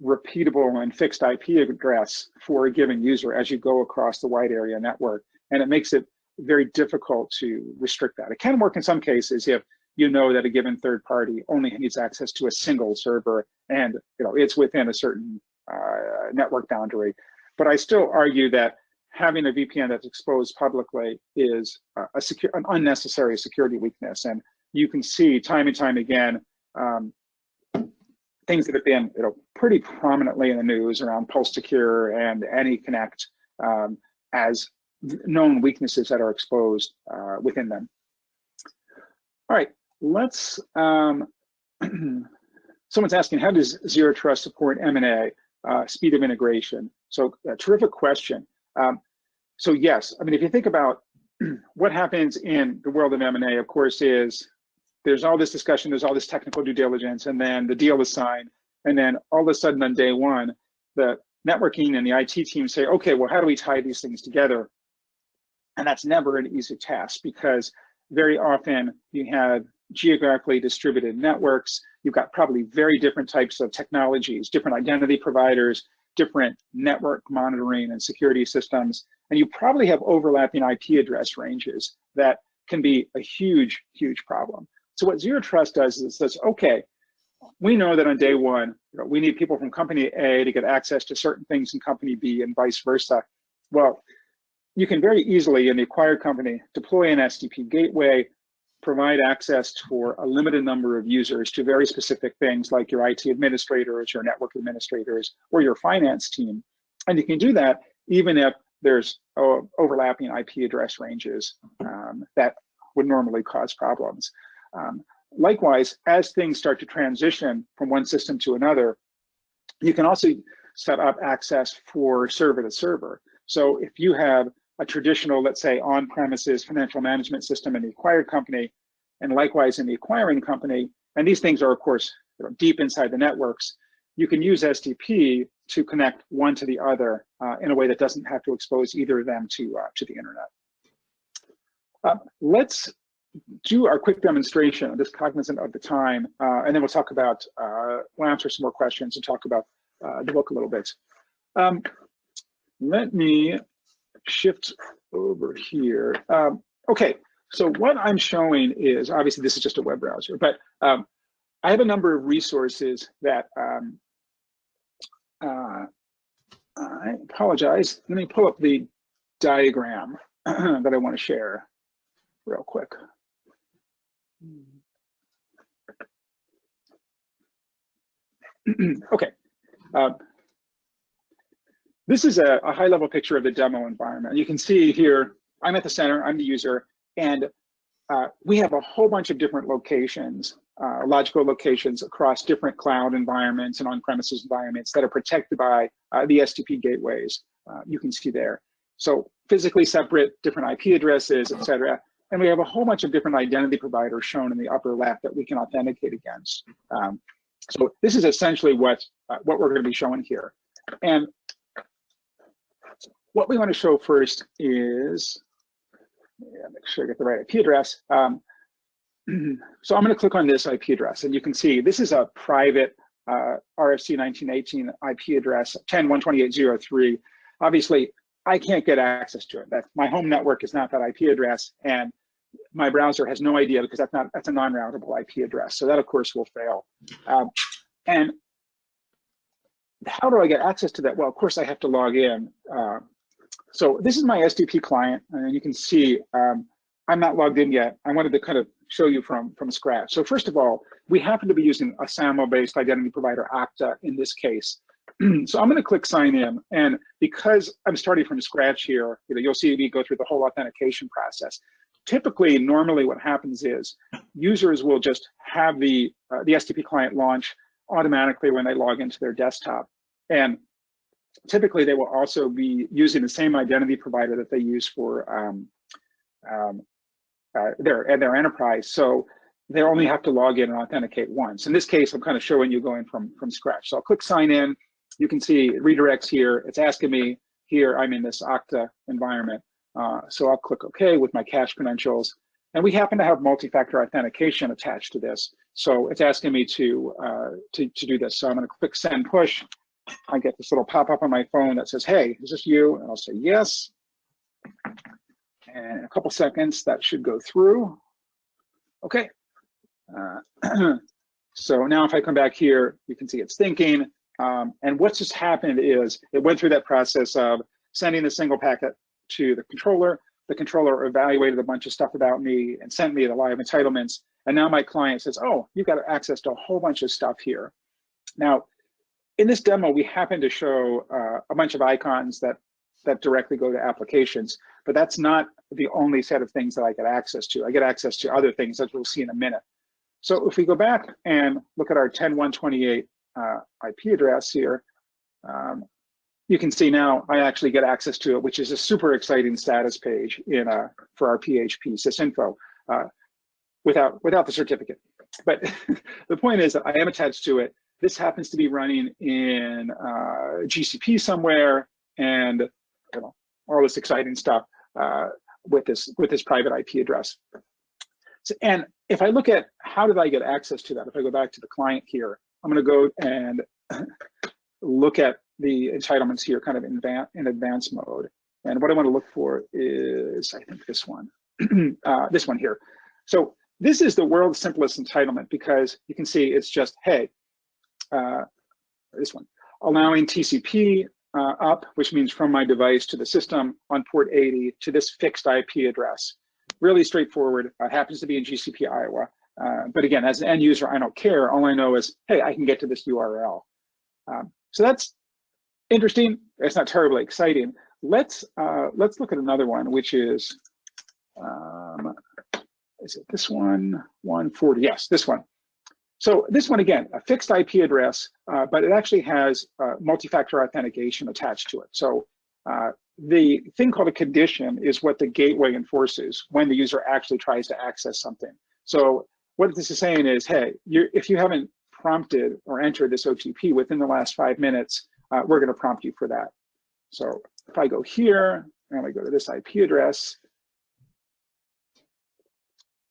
repeatable and fixed IP address for a given user as you go across the wide area network, and it makes it very difficult to restrict that. It can work in some cases if you know that a given third party only needs access to a single server and it's within a certain network boundary. But I still argue that having a VPN that's exposed publicly is an unnecessary security weakness. And you can see time and time again things that have been pretty prominently in the news around Pulse Secure and AnyConnect as known weaknesses that are exposed within them. All right, let's, someone's asking, how does Zero Trust support M&A, speed of integration? So a terrific question. So yes, I mean, if you think about what happens in the world of M&A, of course, is there's all this discussion, there's all this technical due diligence, and then the deal is signed, and then all of a sudden on day one, the networking and the IT team say, okay, well, how do we tie these things together? And that's never an easy task because very often you have geographically distributed networks. You've got probably very different types of technologies, different identity providers, different network monitoring and security systems, and you probably have overlapping IP address ranges that can be a huge, huge problem. So what Zero Trust does is it says, okay, we know that on day one, we need people from company A to get access to certain things in company B and vice versa. Well, you can very easily in the acquired company deploy an SDP gateway, provide access for a limited number of users to very specific things like your IT administrators, your network administrators, or your finance team. And you can do that even if there's overlapping IP address ranges that would normally cause problems. Likewise, as things start to transition from one system to another, you can also set up access for server to server. So if you have a traditional, let's say, on-premises financial management system in the acquired company, and likewise in the acquiring company, and these things are, of course, deep inside the networks, you can use SDP to connect one to the other in a way that doesn't have to expose either of them to the internet. Let's do our quick demonstration. I'm just cognizant of the time, and then we'll talk about, we'll answer some more questions and talk about the book a little bit. Let me shift over here. Okay, so what I'm showing is, obviously this is just a web browser, but I have a number of resources that, I apologize, let me pull up the diagram that I want to share real quick. Okay. This is a high-level picture of the demo environment. You can see here, I'm at the center, I'm the user, and we have a whole bunch of different locations, logical locations across different cloud environments and on-premises environments that are protected by the SDP gateways. You can see there. So physically separate, different IP addresses, et cetera. And we have a whole bunch of different identity providers shown in the upper left that we can authenticate against. So this is essentially what we're going to be showing here. And what we want to show first is, make sure I get the right IP address. So I'm going to click on this IP address, and you can see this is a private RFC 1918 IP address, 10.128.0.3. Obviously, I can't get access to it. My home network is not that IP address, and my browser has no idea because that's a non-routable IP address. So that, of course, will fail. And how do I get access to that? Well, of course, I have to log in. So this is my SDP client, and you can see I'm not logged in yet. I wanted to kind of show you from scratch. So first of all, we happen to be using a SAML-based identity provider, Okta, in this case. So I'm going to click sign in, and because I'm starting from scratch here, you'll see me go through the whole authentication process. Typically, normally what happens is users will just have the SDP client launch automatically when they log into their desktop. And typically, they will also be using the same identity provider that they use for their enterprise. So they only have to log in and authenticate once. In this case, I'm kind of showing you going from scratch. So I'll click sign in. You can see it redirects here. It's asking me here, I'm in this Okta environment. So I'll click OK with my cache credentials. And we happen to have multi-factor authentication attached to this. So it's asking me to do this. So I'm going to click send push. I get this little pop-up on my phone that says, hey, is this you? And I'll say yes. And in a couple seconds, that should go through. Okay. So now if I come back here, you can see it's thinking. And what's just happened is it went through that process of sending a single packet to the controller. The controller evaluated a bunch of stuff about me and sent me the live entitlements. And now my client says, oh, you've got access to a whole bunch of stuff here. Now, in this demo, we happen to show a bunch of icons that directly go to applications, but that's not the only set of things that I get access to. I get access to other things, as we'll see in a minute. So if we go back and look at our 10.128 IP address here, you can see now I actually get access to it, which is a super exciting status page for our PHP sysinfo without the certificate. But the point is that I am attached to it. This happens to be running in GCP somewhere, and all this exciting stuff with this private IP address. So, and if I look at how did I get access to that, if I go back to the client here, I'm going to go and look at the entitlements here, kind of in advanced mode. And what I want to look for is, I think this one, this one here. So this is the world's simplest entitlement because you can see it's just, hey, this one, allowing TCP up, which means from my device to the system on port 80 to this fixed IP address. Really straightforward. It happens to be in GCP, Iowa. But again, as an end user, I don't care. All I know is, hey, I can get to this URL. So that's interesting. It's not terribly exciting. Let's look at another one, which is it this one? 140. Yes, this one. So this one, again, a fixed IP address, but it actually has multi-factor authentication attached to it. So the thing called a condition is what the gateway enforces when the user actually tries to access something. So what this is saying is, hey, if you haven't prompted or entered this OTP within the last 5 minutes, we're going to prompt you for that. So if I go here and I go to this IP address,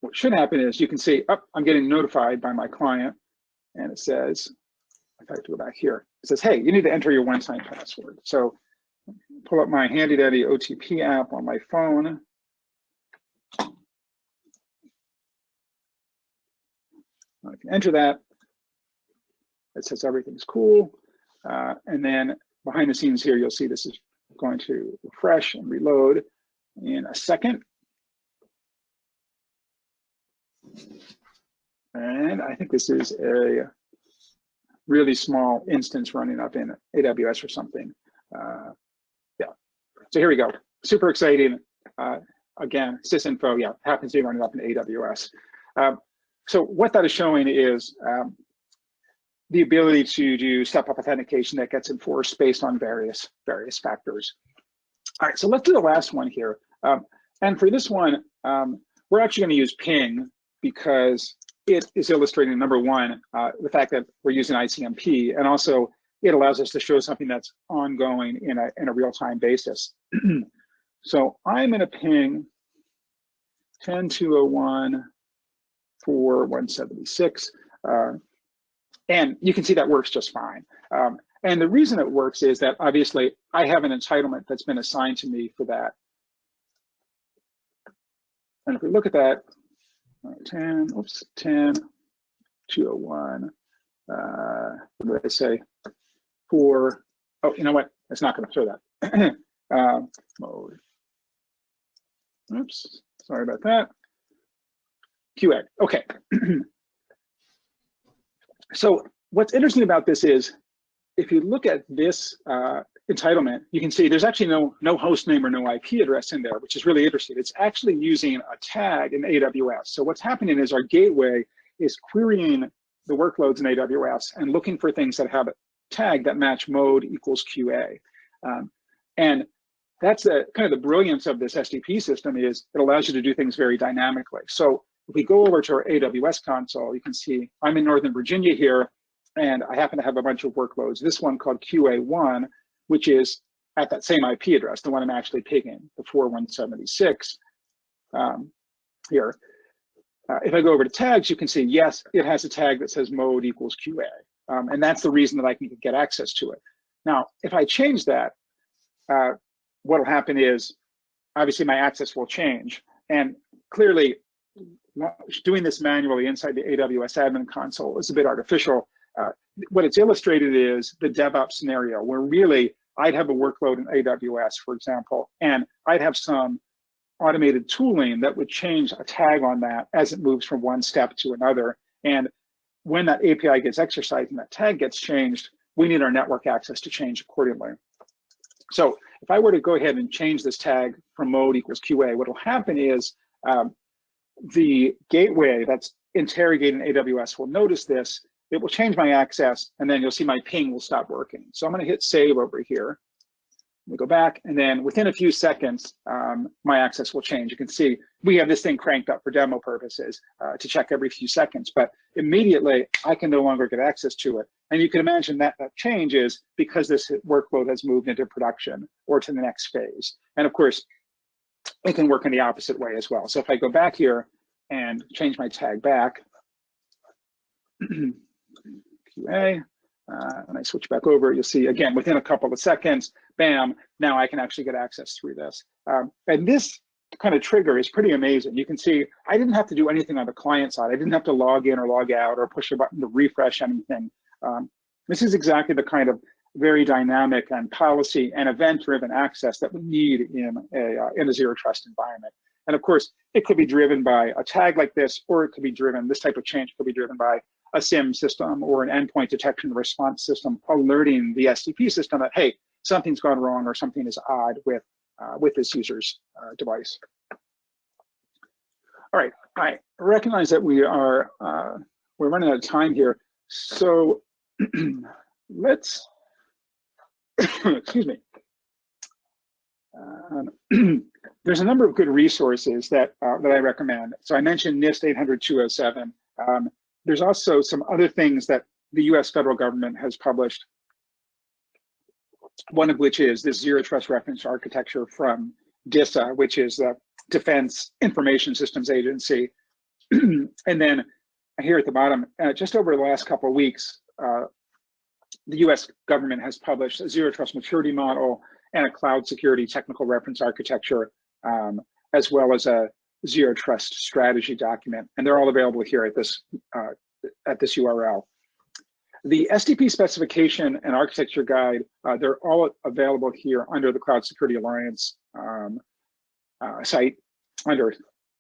what should happen is you can see, oh, I'm getting notified by my client, and it says, if I have to go back here, it says, hey, you need to enter your one-time password. So pull up my handy dandy OTP app on my phone. I can enter that. It says everything's cool. And then behind the scenes here, you'll see this is going to refresh and reload in a second. And I think this is a really small instance running up in AWS or something. Yeah, so here we go. Super exciting. Again, sysinfo, yeah, happens to be running up in AWS. So what that is showing is the ability to do step-up authentication that gets enforced based on various factors. All right, so let's do the last one here. And for this one, we're actually going to use ping because it is illustrating, number one, the fact that we're using ICMP, and also it allows us to show something that's ongoing in a real-time basis. So I'm going to ping 10.201.4.176, and you can see that works just fine. And the reason it works is that obviously I have an entitlement that's been assigned to me for that. And if we look at that, 10.201, what did I say? For, oh, you know what? It's not going to show that. Mode. Oops, sorry about that. QA, okay. So what's interesting about this is, if you look at this entitlement, you can see there's actually no host name or no IP address in there, which is really interesting. It's actually using a tag in AWS. So what's happening is our gateway is querying the workloads in AWS and looking for things that have a tag that match mode equals QA. And that's kind of the brilliance of this SDP system, is it allows you to do things very dynamically. So if we go over to our AWS console, you can see I'm in Northern Virginia here, and I happen to have a bunch of workloads. This one called QA1, which is at that same IP address, the one I'm actually picking, the 4.176 here. If I go over to tags, you can see, yes, it has a tag that says mode equals QA. And that's the reason that I can get access to it. Now, if I change that, what will happen is, obviously my access will change. And clearly, doing this manually inside the AWS admin console is a bit artificial. What it's illustrated is the DevOps scenario, where really I'd have a workload in AWS, for example, and I'd have some automated tooling that would change a tag on that as it moves from one step to another. And when that API gets exercised and that tag gets changed, we need our network access to change accordingly. So if I were to go ahead and change this tag from mode equals QA, what will happen is the gateway that's interrogating AWS will notice this. It will change my access, and then you'll see my ping will stop working. So I'm going to hit save over here. We go back, and then within a few seconds, my access will change. You can see we have this thing cranked up for demo purposes to check every few seconds, but immediately I can no longer get access to it. And you can imagine that that changes because this workload has moved into production or to the next phase. And of course, it can work in the opposite way as well. So if I go back here and change my tag back, QA, and I switch back over, you'll see again, within a couple of seconds, bam, now I can actually get access through this. And this kind of trigger is pretty amazing. You can see I didn't have to do anything on the client side. I didn't have to log in or log out or push a button to refresh anything. This is exactly the kind of very dynamic and policy and event-driven access that we need in a zero trust environment. And of course, it could be driven by a tag like this, or it could be driven, this type of change could be driven by a SIM system or an endpoint detection and response system alerting the SDP system that, hey, something's gone wrong or something is odd with this user's device. All right, I recognize that we're running out of time here. So let's, excuse me. There's a number of good resources that I recommend. So I mentioned NIST 800-207. There's also some other things that the US federal government has published, one of which is this Zero Trust Reference Architecture from DISA, which is the Defense Information Systems Agency. And then here at the bottom, just over the last couple of weeks, the US government has published a zero trust maturity model and a cloud security technical reference architecture, as well as a zero trust strategy document. And they're all available here at this URL. The SDP specification and architecture guide, they're all available here under the Cloud Security Alliance site under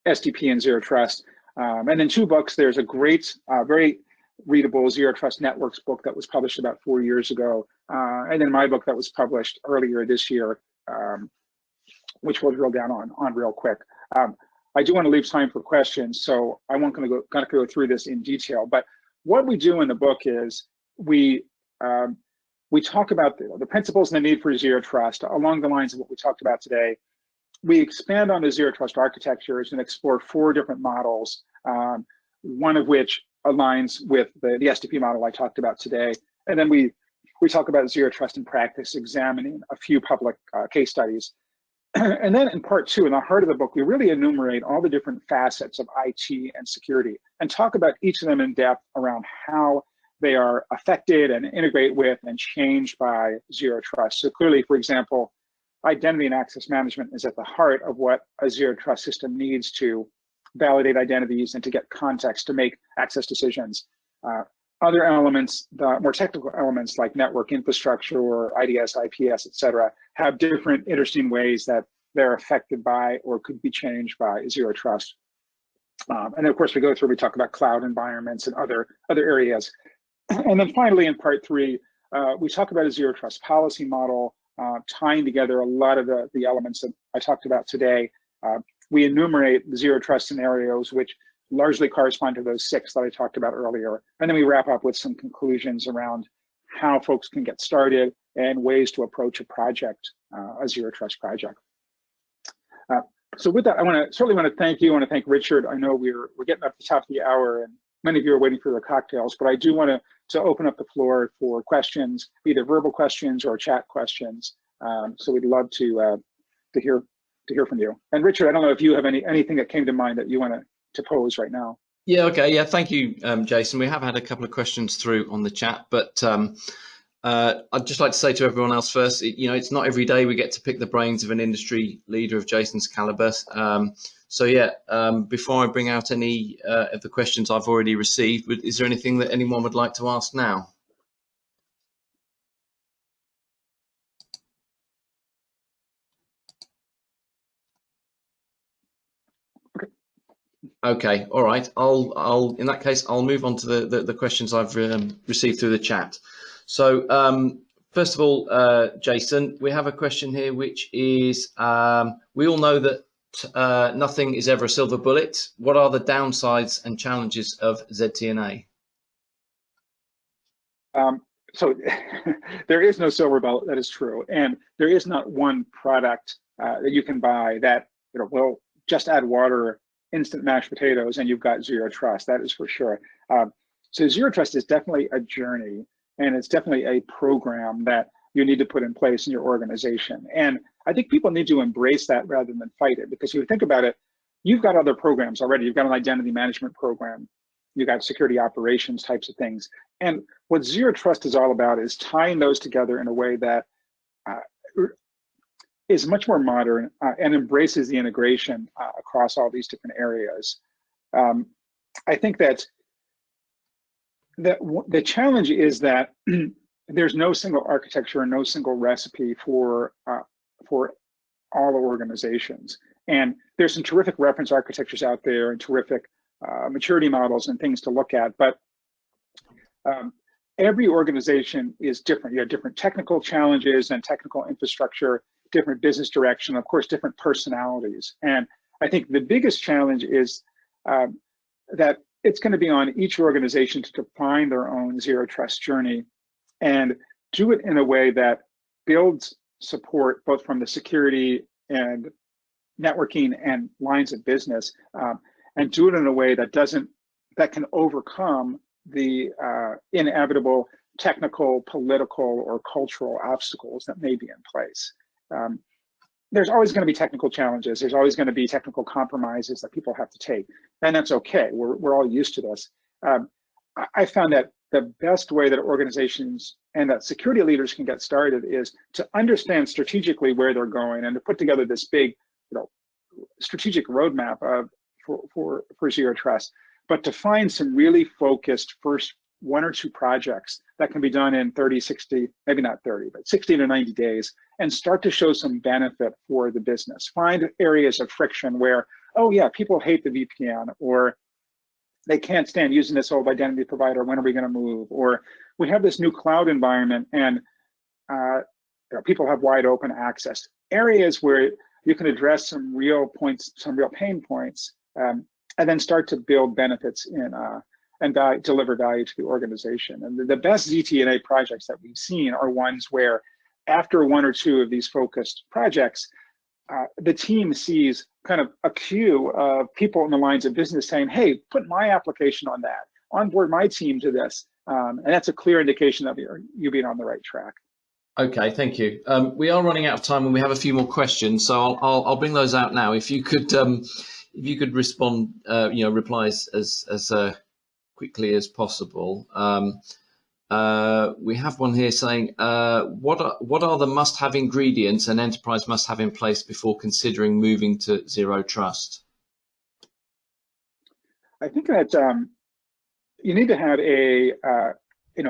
SDP and Zero Trust. And then 2 books. There's a great, very readable Zero Trust Networks book that was published about 4 years ago. And then my book that was published earlier this year, which we'll drill down on real quick. I do want to leave time for questions, so I won't gonna go through this in detail. But what we do in the book is we talk about the principles and the need for zero trust along the lines of what we talked about today. We expand on the zero trust architectures and explore 4 different models, one of which aligns with the SDP model I talked about today. And then we talk about zero trust in practice, examining a few public case studies. And then in part 2, in the heart of the book, we really enumerate all the different facets of IT and security and talk about each of them in depth around how they are affected and integrate with and changed by zero trust. So clearly, for example, identity and access management is at the heart of what a zero trust system needs to validate identities and to get context to make access decisions. Other elements, the more technical elements like network infrastructure or IDS, IPS, et cetera, have different interesting ways that they're affected by or could be changed by zero trust. And then of course we talk about cloud environments and other areas. And then finally in part 3, we talk about a zero trust policy model, tying together a lot of the elements that I talked about today. We enumerate the zero trust scenarios, which largely correspond to those 6 that I talked about earlier. And then we wrap up with some conclusions around how folks can get started and ways to approach a project, a zero trust project. So with that, I certainly want to thank you. I want to thank Richard. I know we're getting up to the top of the hour and many of you are waiting for their cocktails, but I do want to open up the floor for questions, either verbal questions or chat questions. So we'd love to hear from you. And Richard, I don't know if you have anything that came to mind that you want to pose right now. Yeah, okay. Yeah, thank you, Jason. We have had a couple of questions through on the chat, but I'd just like to say to everyone else first, it's not every day we get to pick the brains of an industry leader of Jason's caliber. So yeah, before I bring out any of the questions I've already received, is there anything that anyone would like to ask now? Okay, all right. I'll in that case, I'll move on to the questions I've received through the chat. So first of all, Jason, we have a question here, which is, we all know that nothing is ever a silver bullet. What are the downsides and challenges of ZTNA? So there is no silver bullet, that is true. And there is not one product that you can buy that will just add water, instant mashed potatoes, and you've got zero trust. That is for sure. So zero trust is definitely a journey, and it's definitely a program that you need to put in place in your organization. And I think people need to embrace that rather than fight it, because if you think about it, you've got other programs already. You've got an identity management program. You've got security operations types of things. And what zero trust is all about is tying those together in a way that is much more modern and embraces the integration across all these different areas. I think that the challenge is that there's no single architecture and no single recipe for all organizations. And there's some terrific reference architectures out there and terrific maturity models and things to look at, but every organization is different. You have different technical challenges and technical infrastructure, different business direction, of course, different personalities. And I think the biggest challenge is that it's going to be on each organization to define their own zero trust journey and do it in a way that builds support both from the security and networking and lines of business, and do it in a way that can overcome the inevitable technical, political, or cultural obstacles that may be in place. there's always going to be technical challenges. There's always going to be technical compromises that people have to take, and that's okay. We're all used to this. I found that the best way that organizations and that security leaders can get started is to understand strategically where they're going and to put together this big, strategic roadmap for zero trust, but to find some really focused first 1 or 2 projects that can be done in 30, 60, maybe not 30, but 60 to 90 days, and start to show some benefit for the business. Find areas of friction where, oh yeah, people hate the VPN, or they can't stand using this old identity provider, when are we gonna move? Or we have this new cloud environment and people have wide open access. Areas where you can address some real points, some real pain points, and then start to build benefits and deliver value to the organization. And the best ZTNA projects that we've seen are ones where after 1 or 2 of these focused projects, the team sees kind of a queue of people in the lines of business saying, hey, put my application on that, onboard my team to this. And that's a clear indication of you being on the right track. Okay, thank you. We are running out of time and we have a few more questions, so I'll bring those out now. If you could respond, reply as quickly as possible. We have one here saying, what are the must-have ingredients an enterprise must have in place before considering moving to zero trust? I think that you need to have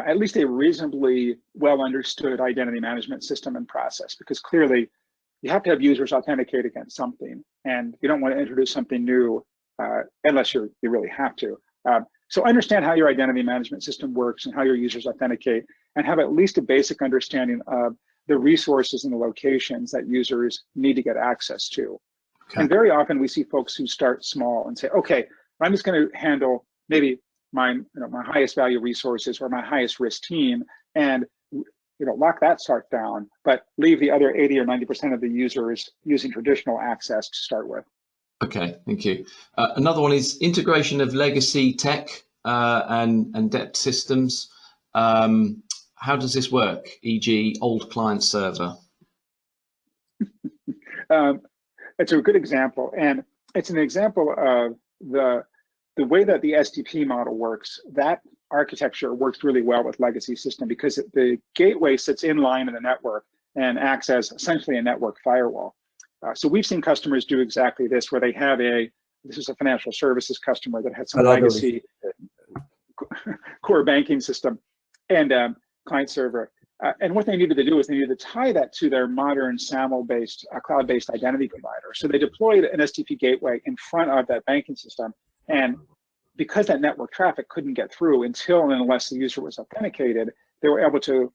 at least a reasonably well understood identity management system and process, because clearly you have to have users authenticate against something, and you don't want to introduce something new unless you really have to. So understand how your identity management system works and how your users authenticate, and have at least a basic understanding of the resources and the locations that users need to get access to. Okay. And very often we see folks who start small and say, okay, I'm just going to handle maybe my highest value resources or my highest risk team, and lock that start down, but leave the other 80 or 90% of the users using traditional access to start with. Okay, thank you. Another one is integration of legacy tech and depth systems. How does this work, e.g. old client server? It's a good example, and it's an example of the way that the SDP model works. That architecture works really well with legacy system because the gateway sits in line in the network and acts as essentially a network firewall. So we've seen customers do exactly this, where they have this is a financial services customer that had some legacy core banking system and client server. And what they needed to do is they needed to tie that to their modern SAML-based, cloud-based identity provider. So they deployed an SDP gateway in front of that banking system. And because that network traffic couldn't get through until and unless the user was authenticated, they were able to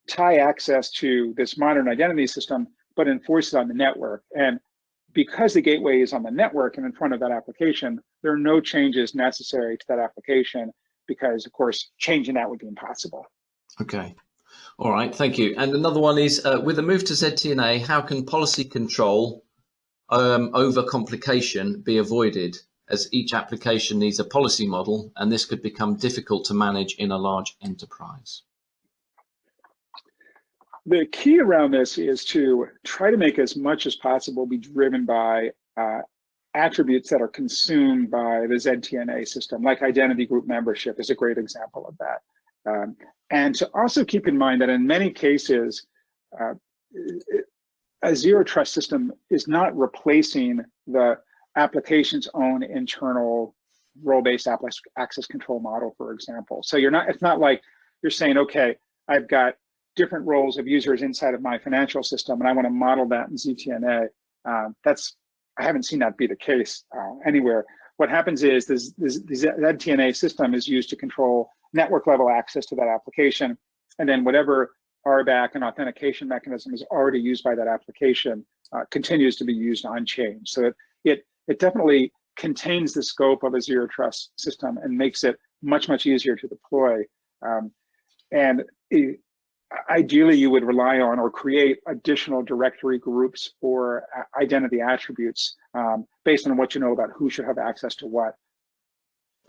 tie access to this modern identity system, but enforce it on the network. And because the gateway is on the network and in front of that application, there are no changes necessary to that application because, of course, changing that would be impossible. Okay. All right, thank you. And another one is, with a move to ZTNA, how can policy control over complication be avoided, as each application needs a policy model, and this could become difficult to manage in a large enterprise? The key around this is to try to make as much as possible be driven by attributes that are consumed by the ZTNA system, like identity group membership is a great example of that. And to also keep in mind that in many cases, a zero trust system is not replacing the application's own internal role-based access control model, for example. So it's not like you're saying, okay, I've got different roles of users inside of my financial system, and I want to model that in ZTNA. I haven't seen that be the case anywhere. What happens is the ZTNA system is used to control network level access to that application, and then whatever RBAC and authentication mechanism is already used by that application continues to be used unchanged. So it definitely contains the scope of a zero trust system and makes it much, much easier to deploy. Ideally, you would rely on or create additional directory groups or identity attributes based on what you know about who should have access to what.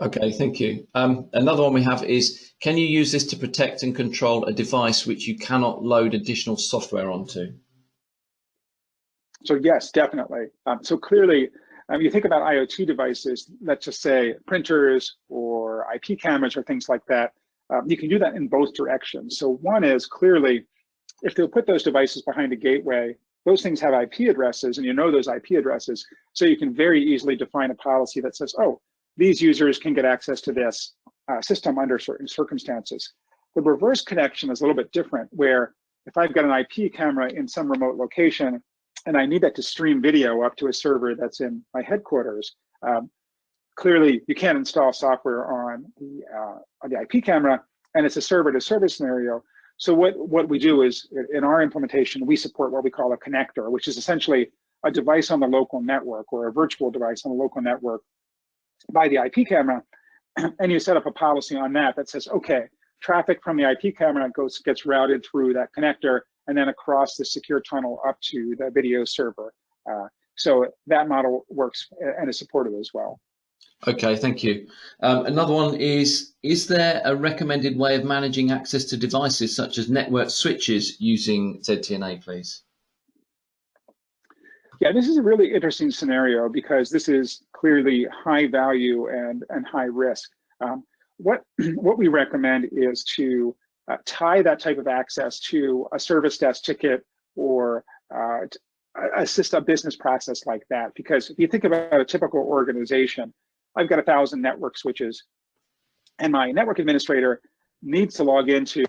Okay, thank you. Another one we have is, can you use this to protect and control a device which you cannot load additional software onto? So yes, definitely. So clearly, you think about IoT devices, let's just say printers or IP cameras or things like that. You can do that in both directions. So one is clearly, if they'll put those devices behind a gateway, those things have IP addresses, and you know those IP addresses, so you can very easily define a policy that says, oh, these users can get access to this system under certain circumstances. The reverse connection is a little bit different, where if I've got an IP camera in some remote location and I need that to stream video up to a server that's in my headquarters, clearly you can't install software on the IP camera, and it's a server-to-server scenario. So what we do is, in our implementation, we support what we call a connector, which is essentially a device on the local network or a virtual device on the local network by the IP camera, and you set up a policy on that that says, okay, traffic from the IP camera gets routed through that connector and then across the secure tunnel up to the video server. So that model works and is supported as well. Okay, thank you. Another one is there a recommended way of managing access to devices such as network switches using ZTNA, please? Yeah, this is a really interesting scenario because this is clearly high value and high risk. What we recommend is to tie that type of access to a service desk ticket or assist a business process like that. Because if you think about a typical organization, I've got 1,000 network switches, and my network administrator needs to log into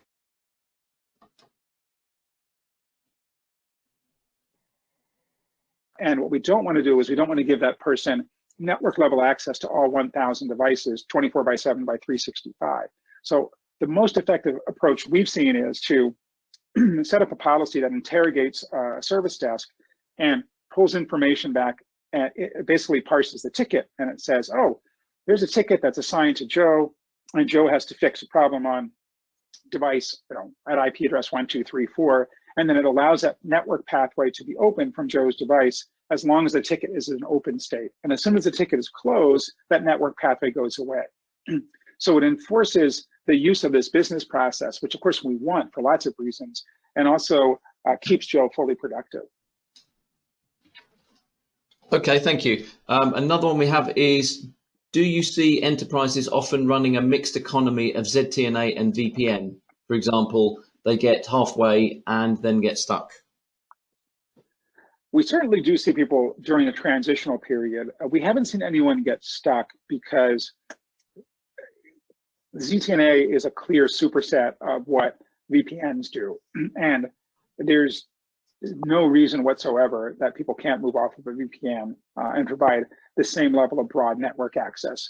and what we don't want to do is we don't want to give that person network level access to all 1,000 devices 24/7 by 365. So the most effective approach we've seen is to set up a policy that interrogates a service desk and pulls information back, and it basically parses the ticket, and it says, oh, there's a ticket that's assigned to Joe, and Joe has to fix a problem on device, at IP address 1234, and then it allows that network pathway to be open from Joe's device as long as the ticket is in an open state. And as soon as the ticket is closed, that network pathway goes away. So it enforces the use of this business process, which of course we want for lots of reasons, and also keeps Joe fully productive. Okay, thank you. Another one we have is, do you see enterprises often running a mixed economy of ZTNA and VPN? For example, they get halfway and then get stuck. We certainly do see people during a transitional period. We haven't seen anyone get stuck because ZTNA is a clear superset of what VPNs do. And there's no reason whatsoever that people can't move off of a VPN and provide the same level of broad network access.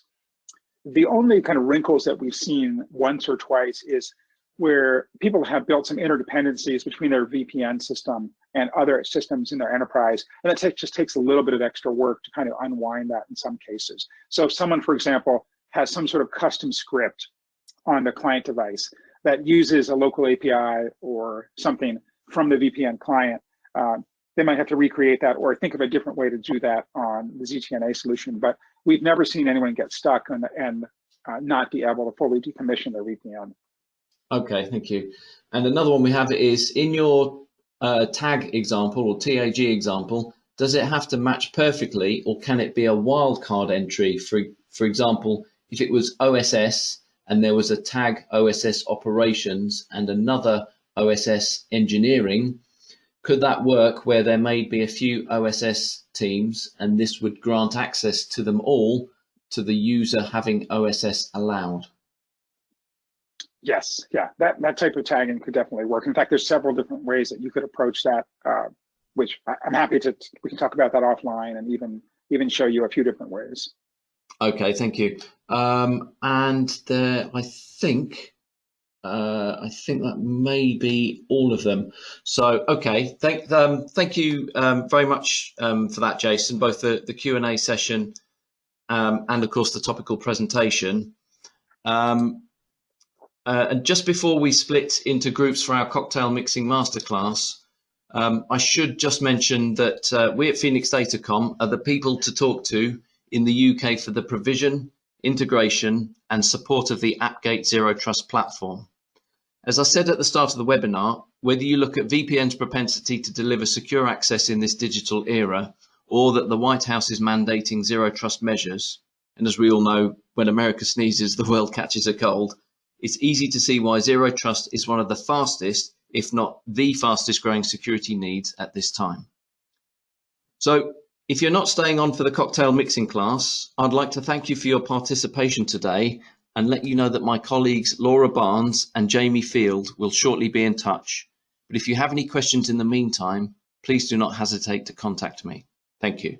The only kind of wrinkles that we've seen once or twice is where people have built some interdependencies between their VPN system and other systems in their enterprise. And that just takes a little bit of extra work to kind of unwind that in some cases. So if someone, for example, has some sort of custom script on the client device that uses a local API or something from the VPN client, they might have to recreate that or think of a different way to do that on the ZTNA solution. But we've never seen anyone get stuck and not be able to fully decommission their VPN. Okay, thank you. And another one we have is, in your tag example or TAG example, does it have to match perfectly, or can it be a wildcard entry? For example, if it was OSS and there was a tag OSS operations and another OSS engineering, could that work where there may be a few OSS teams and this would grant access to them all to the user having OSS allowed? Yes, yeah, that type of tagging could definitely work. In fact, there's several different ways that you could approach that, which I'm happy to, we can talk about that offline and even show you a few different ways. Okay, thank you. And there, I think that may be all of them. So, okay, thank you very much for that, Jason, both the Q&A session and of course the topical presentation. And just before we split into groups for our cocktail mixing masterclass, I should just mention that we at Phoenix Datacom are the people to talk to in the UK for the provision, integration and support of the Appgate Zero Trust platform. As I said at the start of the webinar, whether you look at VPN's propensity to deliver secure access in this digital era, or that the White House is mandating zero trust measures, and as we all know, when America sneezes, the world catches a cold, it's easy to see why zero trust is one of the fastest, if not the fastest growing security needs at this time. So if you're not staying on for the cocktail mixing class, I'd like to thank you for your participation today and let you know that my colleagues Laura Barnes and Jamie Field will shortly be in touch. But if you have any questions in the meantime, please do not hesitate to contact me. Thank you.